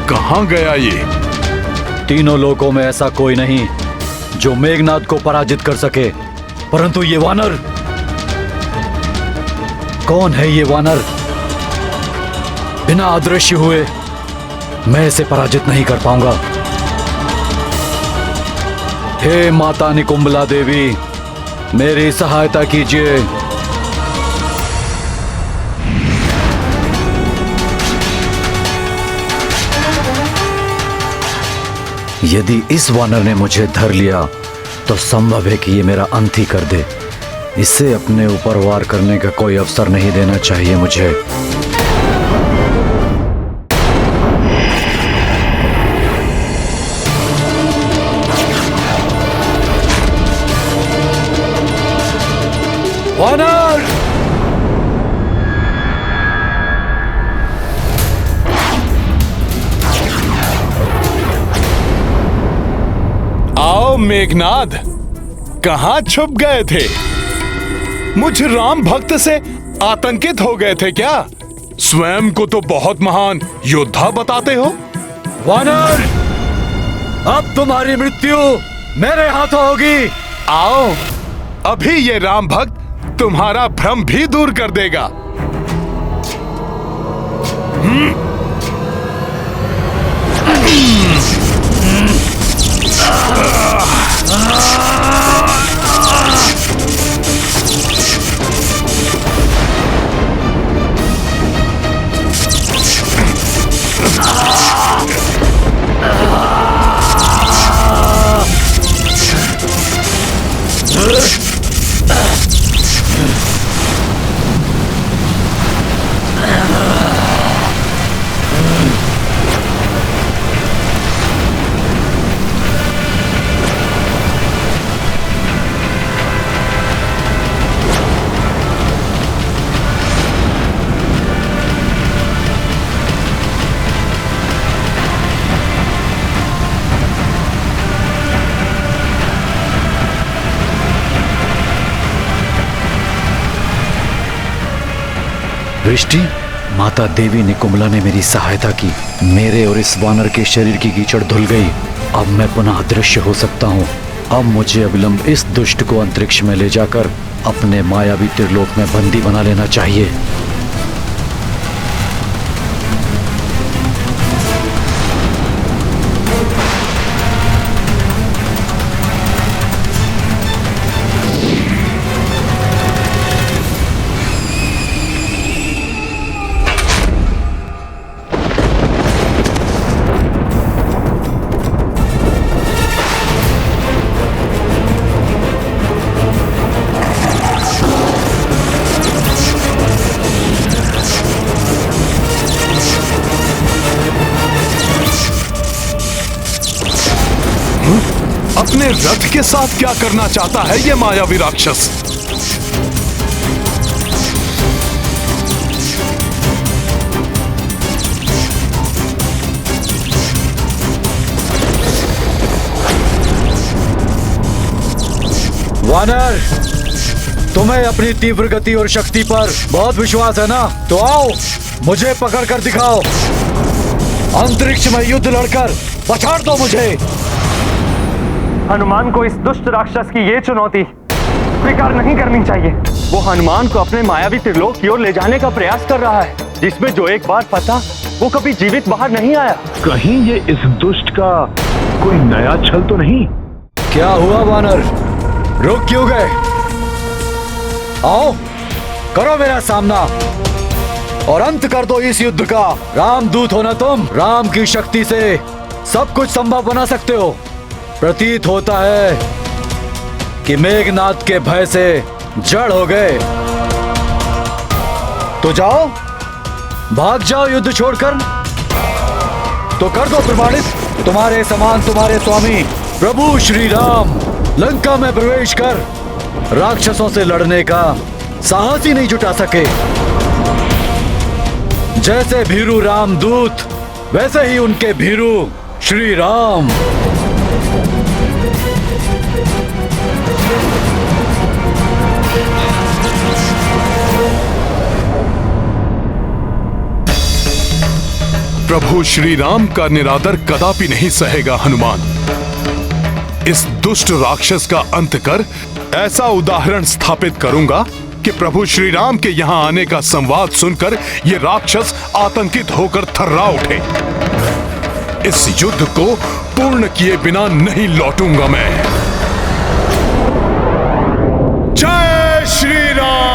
कहां गया ये? तीनों लोकों में ऐसा कोई नहीं जो मेघनाद को पराजित कर सके, परंतु ये वानर, कौन है ये वानर? बिना अदृश्य हुए मैं इसे पराजित नहीं कर पाऊंगा। हे माता निकुंबला देवी, मेरी सहायता कीजिए। यदि इस वानर ने मुझे धर लिया तो संभव है कि ये मेरा अंत ही कर दे। इसे अपने ऊपर वार करने का कोई अवसर नहीं देना चाहिए मुझे। वानर! आओ मेघनाद, कहां छुप गए थे? मुझ राम भक्त से आतंकित हो गए थे क्या? स्वयं को तो बहुत महान योद्धा बताते हो। वानर, अब तुम्हारी मृत्यु मेरे हाथों होगी। आओ, अभी ये राम भक्त तुम्हारा भ्रम भी दूर कर देगा। वृष्टि, माता देवी निकुंबला ने मेरी सहायता की। मेरे और इस वानर के शरीर की कीचड़ धुल गई। अब मैं पुनः अदृश्य हो सकता हूँ। अब मुझे अविलंब इस दुष्ट को अंतरिक्ष में ले जाकर अपने मायावी त्रिलोक में बंदी बना लेना चाहिए। अपने रथ के साथ क्या करना चाहता है ये मायावी राक्षस? वानर, तुम्हें अपनी तीव्र गति और शक्ति पर बहुत विश्वास है ना? तो आओ, मुझे पकड़ कर दिखाओ। अंतरिक्ष में युद्ध लड़कर पछाड़ दो मुझे। हनुमान को इस दुष्ट राक्षस की ये चुनौती स्वीकार नहीं करनी चाहिए। वो हनुमान को अपने मायावी त्रिलोक की ओर ले जाने का प्रयास कर रहा है, जिसमें जो एक बार फंसा वो कभी जीवित बाहर नहीं आया। कहीं ये इस दुष्ट का कोई नया छल तो नहीं? क्या हुआ वानर, रुक क्यों गए? आओ, करो मेरा सामना और अंत कर दो इस युद्ध का। रामदूत हो ना तुम, राम की शक्ति से सब कुछ संभव बना सकते हो। प्रतीत होता है कि मेघनाद के भय से जड़ हो गए। तो जाओ, भाग जाओ युद्ध छोड़कर। तो कर दो प्रमाणित, तुम्हारे समान तुम्हारे स्वामी प्रभु श्री राम लंका में प्रवेश कर राक्षसों से लड़ने का साहस ही नहीं जुटा सके। जैसे भीरू रामदूत, वैसे ही उनके भीरू श्री राम। प्रभु श्री राम का निरादर कदापि नहीं सहेगा हनुमान। इस दुष्ट राक्षस का अंत कर ऐसा उदाहरण स्थापित करूंगा कि प्रभु श्री राम के यहाँ आने का संवाद सुनकर ये राक्षस आतंकित होकर थर्रा उठे। इस युद्ध को पूर्ण किए बिना नहीं लौटूंगा मैं। जय श्री राम।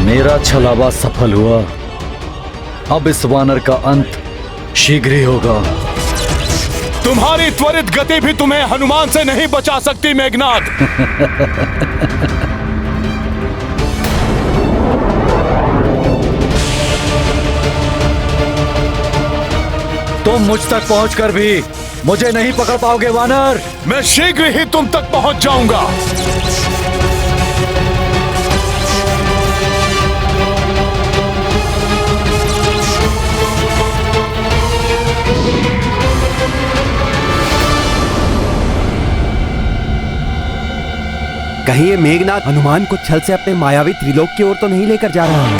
मेरा छलावा सफल हुआ। अब इस वानर का अंत शीघ्र ही होगा। तुम्हारी त्वरित गति भी तुम्हें हनुमान से नहीं बचा सकती मेघनाद। तुम मुझ तक पहुंचकर भी मुझे नहीं पकड़ पाओगे वानर। मैं शीघ्र ही तुम तक पहुंच जाऊंगा। कहीं ये मेघनाद हनुमान को छल से अपने मायावी त्रिलोक की ओर तो नहीं लेकर जा रहा है?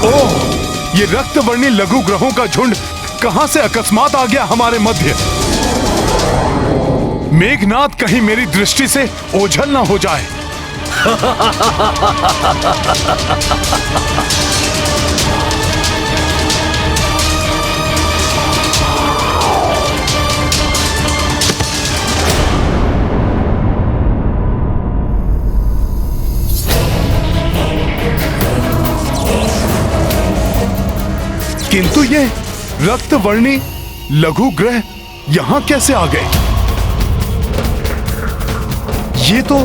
ओह, ये रक्तवर्णी लघु ग्रहों का झुंड कहां से अकस्मात आ गया हमारे मध्य? मेघनाद कहीं मेरी दृष्टि से ओझल ना हो जाए। किंतु ये रक्तवर्णी लघु ग्रह यहां कैसे आ गए? ये तो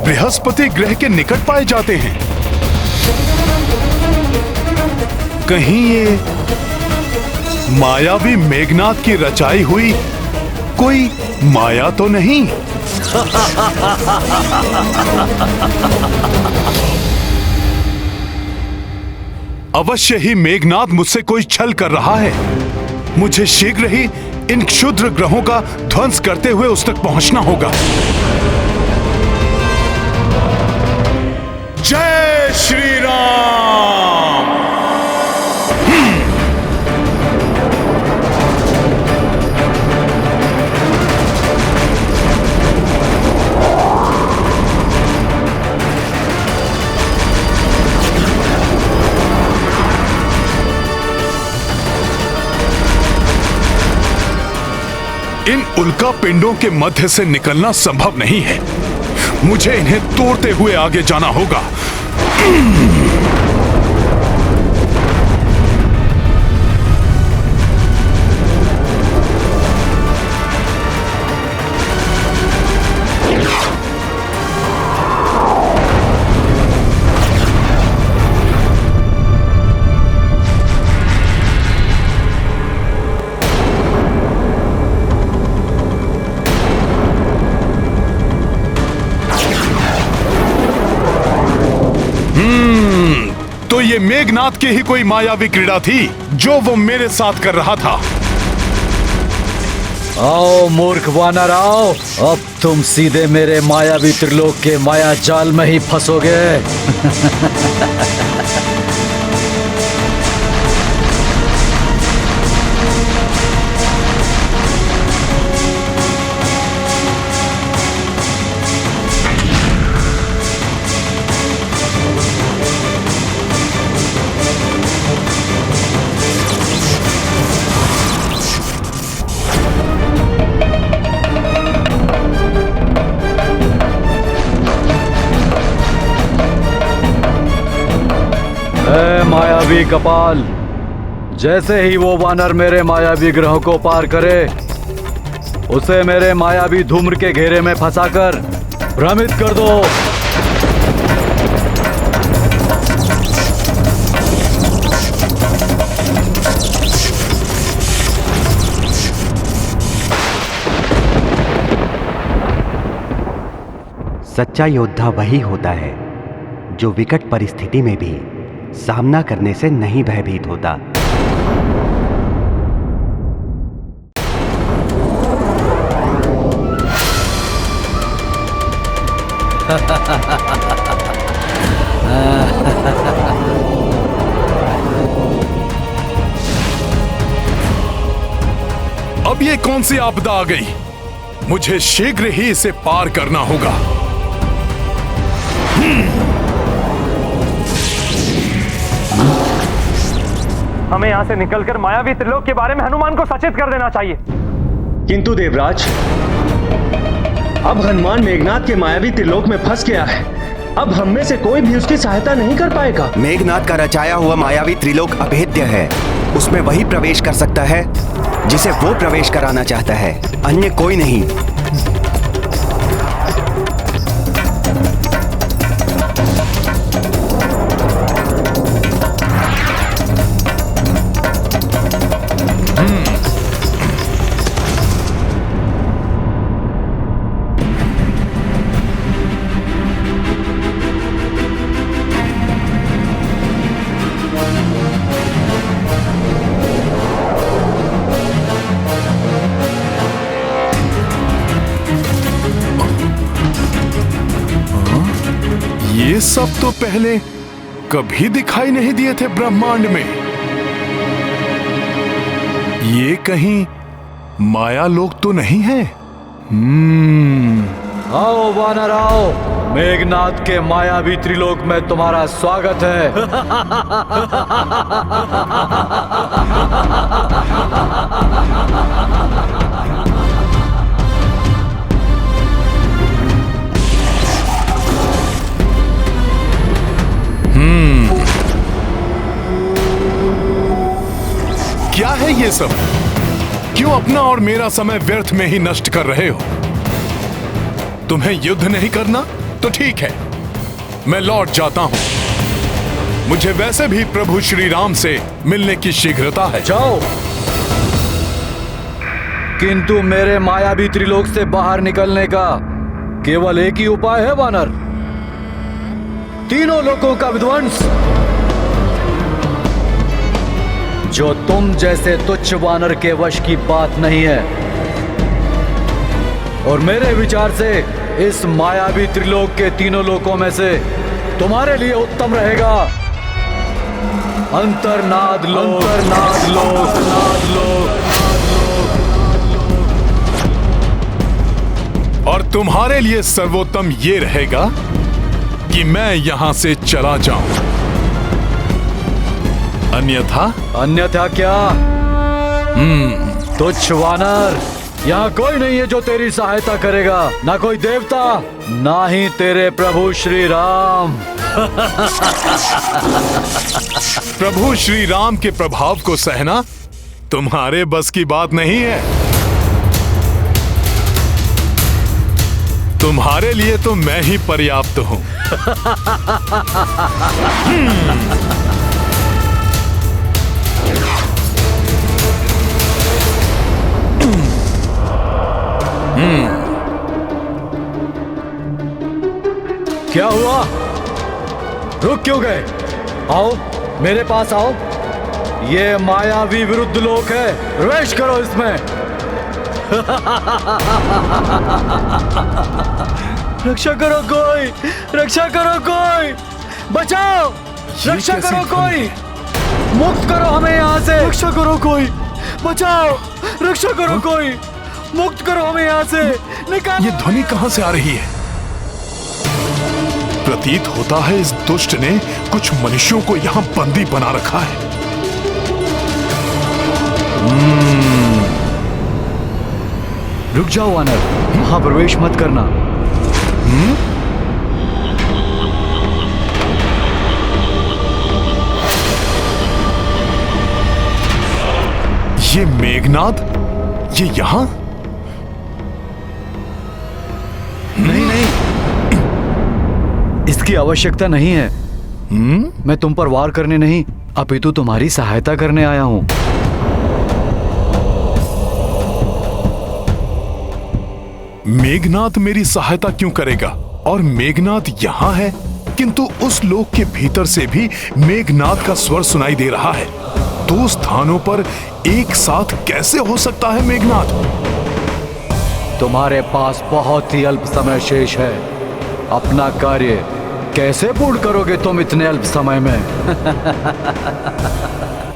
बृहस्पति ग्रह के निकट पाए जाते हैं। कहीं ये मायावी मेघनाद की रचाई हुई कोई माया तो नहीं? अवश्य ही मेघनाद मुझसे कोई छल कर रहा है। मुझे शीघ्र ही इन क्षुद्र ग्रहों का ध्वंस करते हुए उस तक पहुंचना होगा। जय श्री राम। इन उल्का पिंडों के मध्य से निकलना संभव नहीं है। मुझे इन्हें तोड़ते हुए आगे जाना होगा। तो ये मेघनाथ की ही कोई मायावी क्रीड़ा थी जो वो मेरे साथ कर रहा था। आओ मूर्ख वानर आओ, अब तुम सीधे मेरे मायावी त्रिलोक के माया जाल में ही फंसोगे। मायावी कपाल, जैसे ही वो वानर मेरे मायावी ग्रह को पार करे, उसे मेरे मायावी धूम्र के घेरे में फंसाकर भ्रमित कर दो। सच्चा योद्धा वही होता है जो विकट परिस्थिति में भी सामना करने से नहीं भयभीत होता। अब ये कौन सी आपदा आ गई? मुझे शीघ्र ही इसे पार करना होगा। हमें यहाँ से निकलकर मायावी त्रिलोक के बारे में हनुमान को सचेत कर देना चाहिए। किंतु देवराज, अब हनुमान मेघनाथ के मायावी त्रिलोक में फंस गया है। अब हम में से कोई भी उसकी सहायता नहीं कर पाएगा। मेघनाथ का रचाया हुआ मायावी त्रिलोक अभेद्य है। उसमें वही प्रवेश कर सकता है जिसे वो प्रवेश कराना चाहता है, अन्य कोई नहीं। ये सब तो पहले कभी दिखाई नहीं दिए थे ब्रह्मांड में। ये कहीं माया लोक तो नहीं है? आओ वानर आओ, मेघनाथ के मायावी त्रिलोक में तुम्हारा स्वागत है। क्या है ये सब? क्यों अपना और मेरा समय व्यर्थ में ही नष्ट कर रहे हो? तुम्हें युद्ध नहीं करना तो ठीक है, मैं लौट जाता हूं। मुझे वैसे भी प्रभु श्री राम से मिलने की शीघ्रता है। जाओ, किंतु मेरे मायावी त्रिलोक से बाहर निकलने का केवल एक ही उपाय है वानर, तीनों लोकों का विध्वंस। जो तुम जैसे तुच्छ वानर के वश की बात नहीं है, और मेरे विचार से इस मायावी त्रिलोक के तीनों लोकों में से तुम्हारे लिए उत्तम रहेगा अंतर्नाद लोक। अंतर्नाद लोक, नाद लोक। और तुम्हारे लिए सर्वोत्तम ये रहेगा कि मैं यहां से चला जाऊं। अन्यथा? अन्यथा क्या? तुच्छ वानर, यहाँ कोई नहीं है जो तेरी सहायता करेगा, ना कोई देवता, ना ही तेरे प्रभु श्री राम। प्रभु श्री राम के प्रभाव को सहना तुम्हारे बस की बात नहीं है। तुम्हारे लिए तो मैं ही पर्याप्त हूं। क्या हुआ? रुक क्यों गए? आओ मेरे पास आओ। ये मायावी विरुद्ध लोक है, प्रवेश करो इसमें। रक्षा करो कोई, रक्षा करो कोई, बचाओ, रक्षा करो कोई, मुक्त करो हमें यहाँ से। रक्षा करो कोई, बचाओ, रक्षा करो कोई, मुक्त करो हमें यहाँ से, निकालो। ये ध्वनि कहां से आ रही है? प्रतीत होता है इस दुष्ट ने कुछ मनुष्यों को यहाँ बंदी बना रखा है। रुक जाओ वानर, वहां प्रवेश मत करना। ये मेघनाद, ये यहां? नहीं नहीं, इसकी आवश्यकता नहीं है। मैं तुम पर वार करने नहीं, अपितु तुम्हारी सहायता करने आया हूं। मेघनाद मेरी सहायता क्यों करेगा? और मेघनाद यहां है, किंतु उस लोक के भीतर से भी मेघनाद का स्वर सुनाई दे रहा है। दो स्थानों पर एक साथ कैसे हो सकता है मेघनाद? तुम्हारे पास बहुत ही अल्प समय शेष है। अपना कार्य कैसे पूर्ण करोगे तुम इतने अल्प समय में?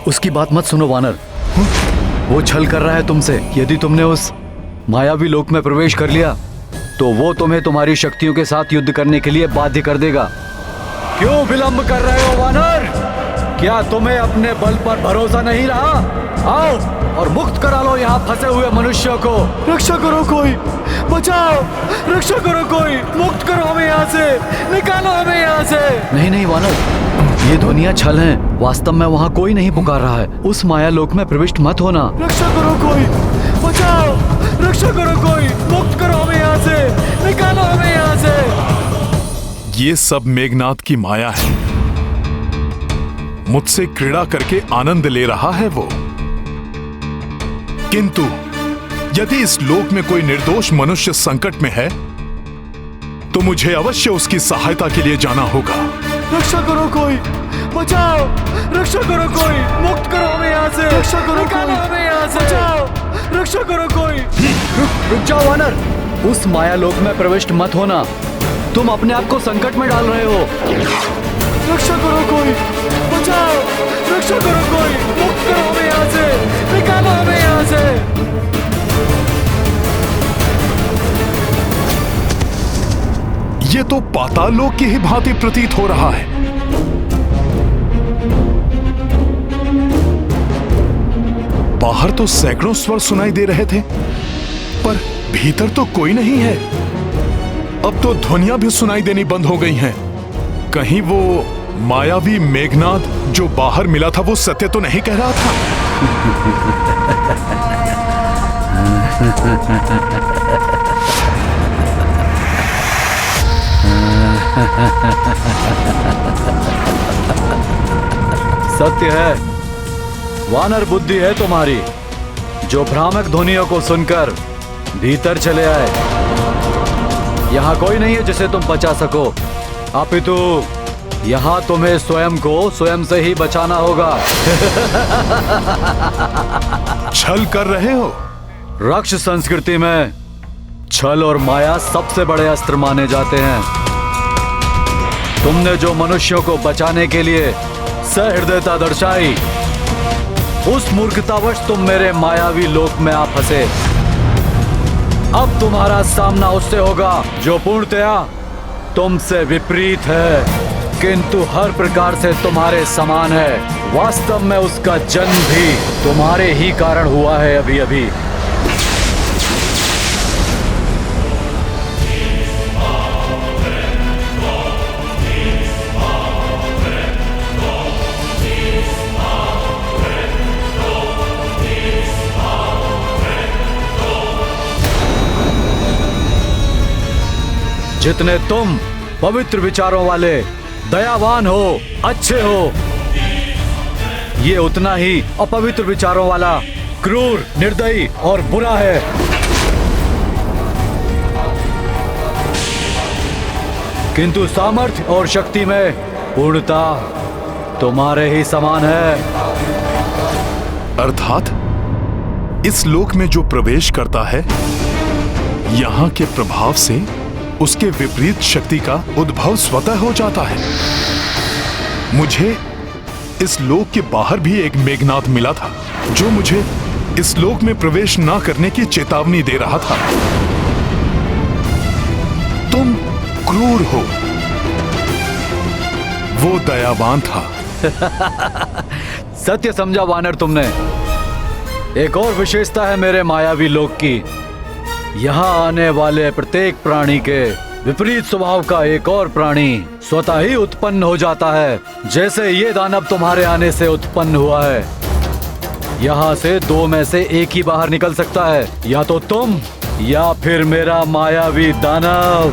उसकी बात मत सुनो वानर, वो छल कर रहा है तुमसे। यदि तुमने उस मायावी लोक में प्रवेश कर लिया तो वो तुम्हें तुम्हारी शक्तियों के साथ युद्ध करने के लिए बाध्य कर देगा। क्यों विलंब कर रहे हो वानर? क्या तुम्हें अपने बल पर भरोसा नहीं रहा? आओ और मुक्त करा लो यहाँ फंसे हुए मनुष्यों को। रक्षा करो कोई, बचाओ, रक्षा करो कोई, मुक्त करो हमें यहाँ से, निकालो हमें यहाँ से। नहीं नहीं वानर, ये ध्वनियाँ छल हैं। वास्तव में वहाँ कोई नहीं पुकार रहा है। उस माया लोक में प्रविष्ट मत होना। रक्षा करो कोई, बचाओ, रक्षा करो कोई, मुक्त करो हमें यहाँ से, निकालो हमें यहाँ से। ये सब मेघनाद की माया है। मुझसे क्रीड़ा करके आनंद ले रहा है वो। किंतु यदि इस लोक में कोई निर्दोष मनुष्य संकट में है तो मुझे अवश्य उसकी सहायता के लिए जाना होगा। रक्षा करो कोई, बचाओ, रक्षा करो कोई, मुक्त करो हमें यहाँ से, रक्षा करो, निकालो हमें यहाँ से, बचाओ, रक्षा करो कोई। रुक जाओ वानर, उस माया लोक में प्रविष्ट मत होना। तुम अपने आप को संकट में डाल रहे हो। रक्षा करो कोई, बचाओ, रक्षा करो कोई, मुक्त करो हमें यहाँ से, निकालो हमें यहाँ से। ये तो पाताल लोक की ही भांति प्रतीत हो रहा है। बाहर तो सैकड़ों स्वर सुनाई दे रहे थे, पर भीतर तो कोई नहीं है। अब तो ध्वनियां भी सुनाई देनी बंद हो गई हैं। कहीं वो मायावी मेघनाद जो बाहर मिला था वो सत्य तो नहीं कह रहा था? सत्य है, वानर बुद्धि है तुम्हारी, जो भ्रामक ध्वनियों को सुनकर भीतर चले आए। यहाँ कोई नहीं है जिसे तुम बचा सको, अपितु यहाँ तुम्हें स्वयं को स्वयं से ही बचाना होगा। छल कर रहे हो? रक्ष संस्कृति में छल और माया सबसे बड़े अस्त्र माने जाते हैं। तुमने जो मनुष्यों को बचाने के लिए सहृदयता दर्शाई, उस मूर्खतावश तुम मेरे मायावी लोक में आ फंसे। अब तुम्हारा सामना उससे होगा जो पूर्णतया तुमसे विपरीत है, किंतु हर प्रकार से तुम्हारे समान है। वास्तव में उसका जन्म भी तुम्हारे ही कारण हुआ है अभी अभी। जितने तुम पवित्र विचारों वाले, दयावान हो, अच्छे हो, ये उतना ही अपवित्र विचारों वाला, क्रूर, निर्दयी और बुरा है। किंतु सामर्थ्य और शक्ति में पूर्णता तुम्हारे ही समान है। अर्थात इस लोक में जो प्रवेश करता है, यहाँ के प्रभाव से उसके विपरीत शक्ति का उद्भव स्वतः हो जाता है। मुझे इस लोक के बाहर भी एक मेघनाद मिला था, जो मुझे इस लोक में प्रवेश ना करने की चेतावनी दे रहा था। तुम क्रूर हो, वो दयावान था। सत्य समझा वानर तुमने। एक और विशेषता है मेरे मायावी लोक की। यहाँ आने वाले प्रत्येक प्राणी के विपरीत स्वभाव का एक और प्राणी स्वतः ही उत्पन्न हो जाता है, जैसे ये दानव तुम्हारे आने से उत्पन्न हुआ है। यहाँ से दो में से एक ही बाहर निकल सकता है, या तो तुम या फिर मेरा मायावी दानव।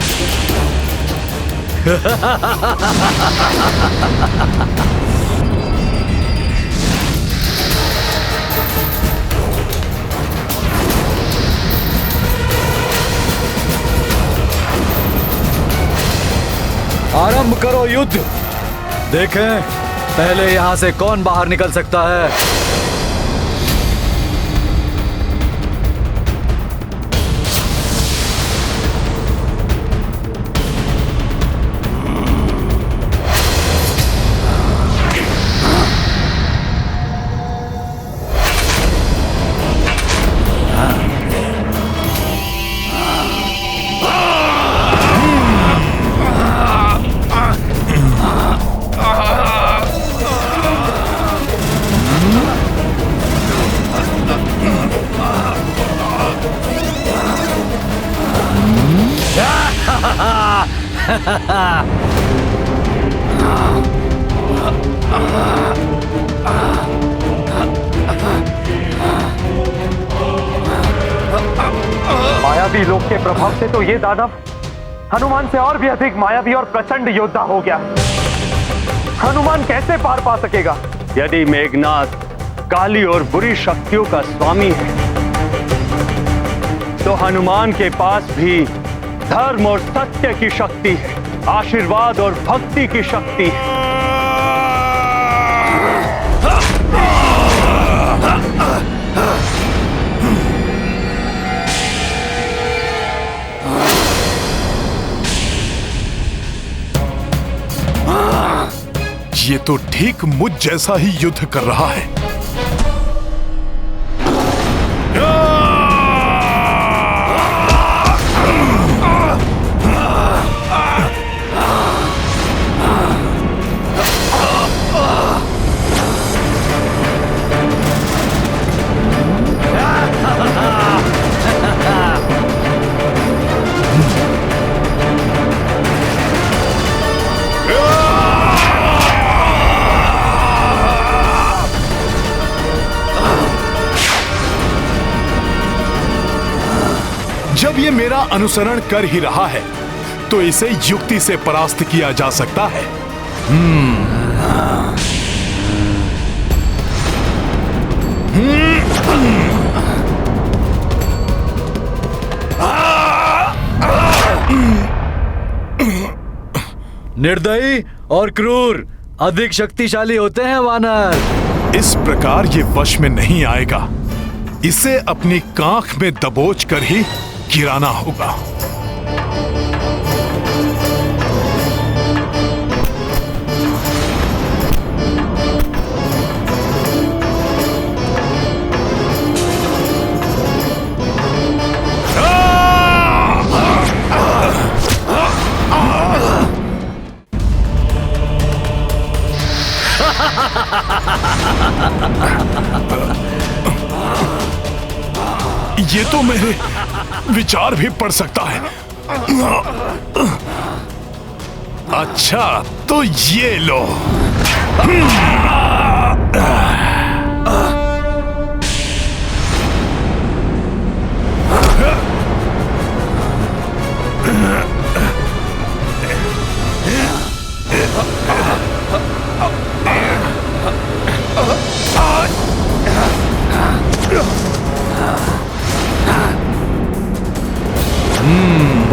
आरंभ करो युद्ध। देखें पहले यहां से कौन बाहर निकल सकता है। मायावी लोक के प्रभाव से तो ये दानव हनुमान से और भी अधिक मायावी और प्रचंड योद्धा हो गया। हनुमान कैसे पार पा सकेगा? यदि मेघनाद काली और बुरी शक्तियों का स्वामी है, तो हनुमान के पास भी धर्म और सत्य की शक्ति है, आशीर्वाद और भक्ति की शक्ति है। ये तो ठीक मुझ जैसा ही युद्ध कर रहा है। जब ये मेरा अनुसरण कर ही रहा है, तो इसे युक्ति से परास्त किया जा सकता है। निर्दयी और क्रूर अधिक शक्तिशाली होते हैं वानर। इस प्रकार ये वश में नहीं आएगा। इसे अपनी कांख में दबोच कर ही गिराना होगा। ये तो मेरे विचार भी पढ़ सकता है। अच्छा तो ये लो।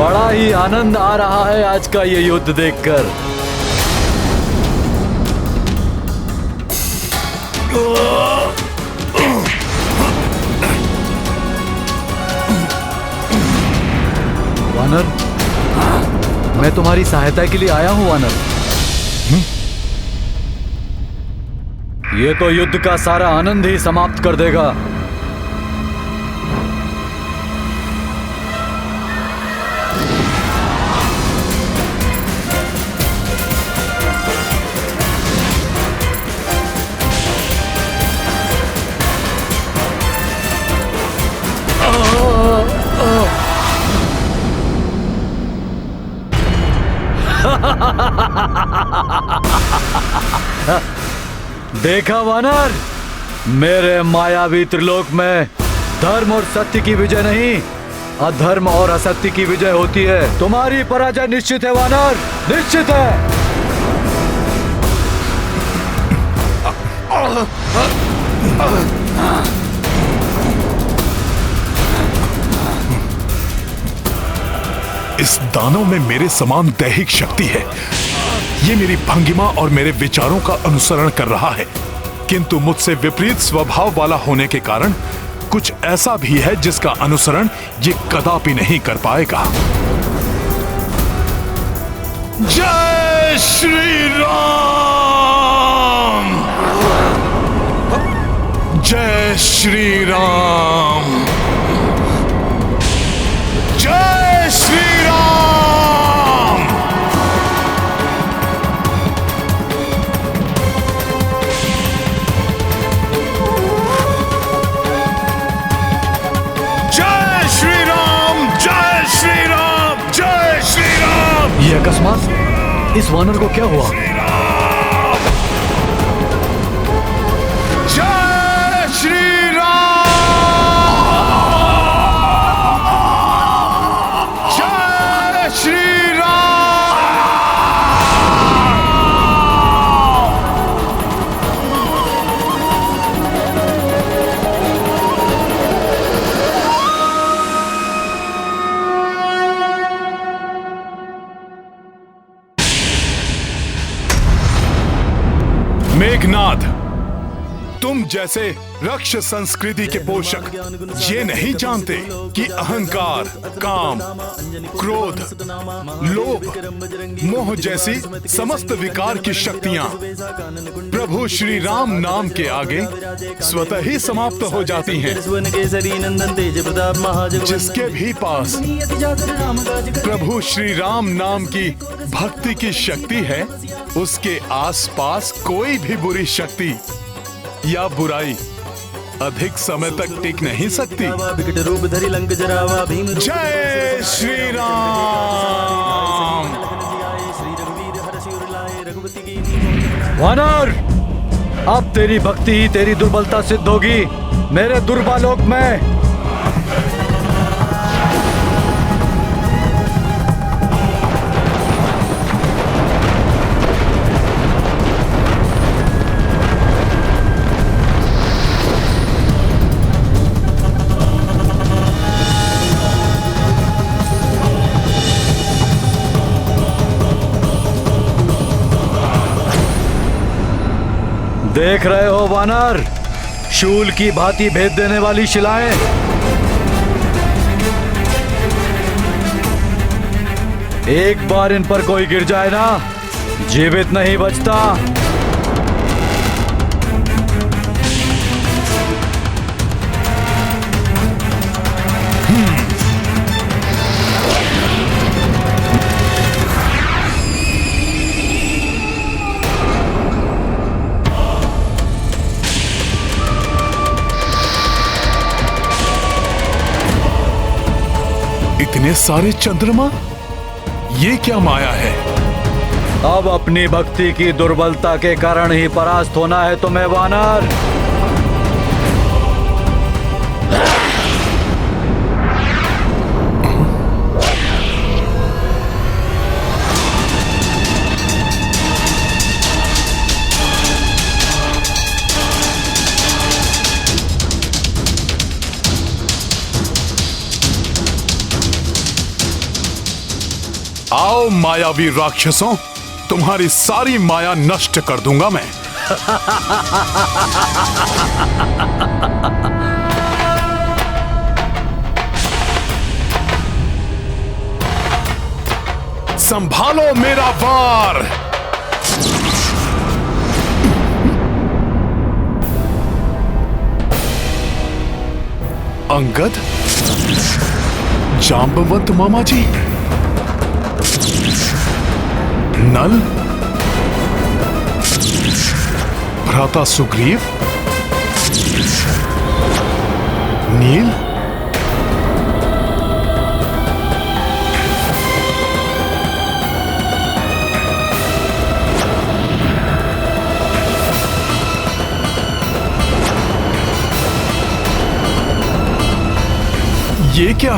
बड़ा ही आनंद आ रहा है आज का ये युद्ध देखकर। वानर, मैं तुम्हारी सहायता के लिए आया हूं वानर। ये तो युद्ध का सारा आनंद ही समाप्त कर देगा। देखा वानर, मेरे मायावी त्रिलोक में धर्म और सत्य की विजय नहीं, अधर्म और असत्य की विजय होती है। तुम्हारी पराजय निश्चित है वानर, निश्चित है। इस दानव में मेरे समान दैहिक शक्ति है। ये मेरी भंगिमा और मेरे विचारों का अनुसरण कर रहा है, किंतु मुझसे विपरीत स्वभाव वाला होने के कारण कुछ ऐसा भी है जिसका अनुसरण ये कदापि नहीं कर पाएगा। जय श्री राम! जय श्री राम! जय श्री राम! जय श्री राम! जय श्री राम! जय श्री राम! ये अकस्मात इस वानर को क्या हुआ? जय श्री राम! जय श्री मेघनाद, तुम जैसे रक्ष संस्कृति के पोषक ये नहीं जानते कि अहंकार, काम, क्रोध, लोभ, मोह जैसी समस्त विकार की शक्तियां प्रभु श्री राम नाम के आगे स्वतः ही समाप्त हो जाती हैं। जिसके भी पास प्रभु श्री राम नाम की भक्ति की शक्ति है, उसके आसपास कोई भी बुरी शक्ति या बुराई अधिक समय तक टिक नहीं सकती। जय श्री राम! वानर, अब तेरी भक्ति ही तेरी दुर्बलता सिद्ध होगी मेरे दुर्बालोक में। देख रहे हो वानर, शूल की भांति भेद देने वाली शिलाएं। एक बार इन पर कोई गिर जाए ना, जीवित नहीं बचता। इतने सारे चंद्रमा, ये क्या माया है? अब अपनी भक्ति की दुर्बलता के कारण ही परास्त होना है तुम्हें वानर। आओ मायावी राक्षसों, तुम्हारी सारी माया नष्ट कर दूंगा मैं। संभालो मेरा वार। अंगद, जांबवंत मामा जी, नल, भ्राता सुग्रीव, नील, ये क्या?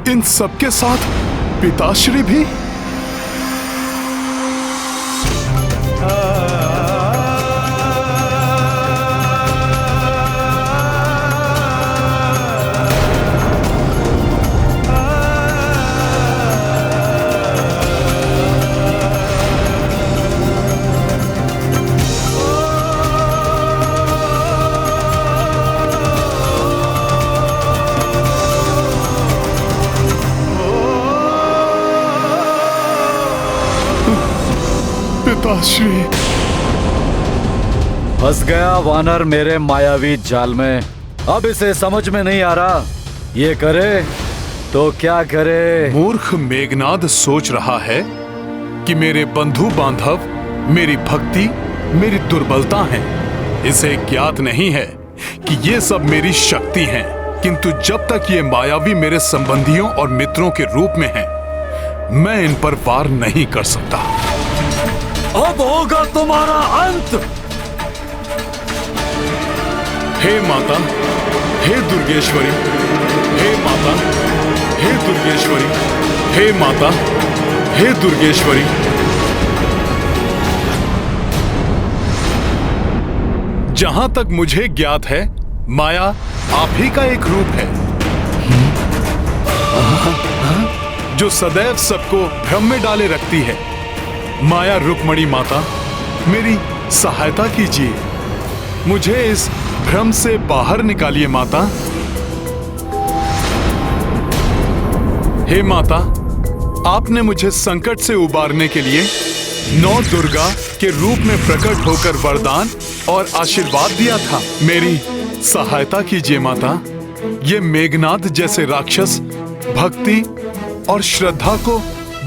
इन सबके साथ पिताश्री भी? पिताश्री। फंस गया वानर मेरे मायावी जाल में। अब इसे समझ में नहीं आ रहा ये करे तो क्या करे। मूर्ख मेघनाद सोच रहा है कि मेरे बंधु बांधव मेरी भक्ति मेरी दुर्बलता है। इसे ज्ञात नहीं है कि ये सब मेरी शक्ति है, किंतु जब तक ये मायावी मेरे संबंधियों और मित्रों के रूप में हैं, मैं इन पर वार नहीं कर सकता। अब होगा तुम्हारा अंत। हे माता, हे दुर्गेश्वरी, हे माता, हे दुर्गेश्वरी, हे माता, हे दुर्गेश्वरी। जहां तक मुझे ज्ञात है, माया आप ही का एक रूप है जो सदैव सबको भ्रम में डाले रखती है। माया रुक्मणी माता, मेरी सहायता कीजिए, मुझे इस भ्रम से बाहर निकालिए माता। हे माता, आपने मुझे संकट से उबारने के लिए 9 दुर्गा के रूप में प्रकट होकर वरदान और आशीर्वाद दिया था। मेरी सहायता कीजिए माता। ये मेघनाद जैसे राक्षस भक्ति और श्रद्धा को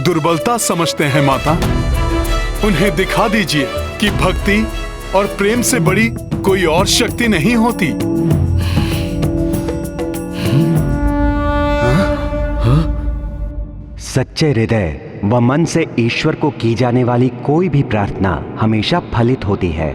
दुर्बलता समझते हैं माता। उन्हें दिखा दीजिए कि भक्ति और प्रेम से बड़ी कोई और शक्ति नहीं होती। सच्चे हृदय व मन से ईश्वर को की जाने वाली कोई भी प्रार्थना हमेशा फलित होती है।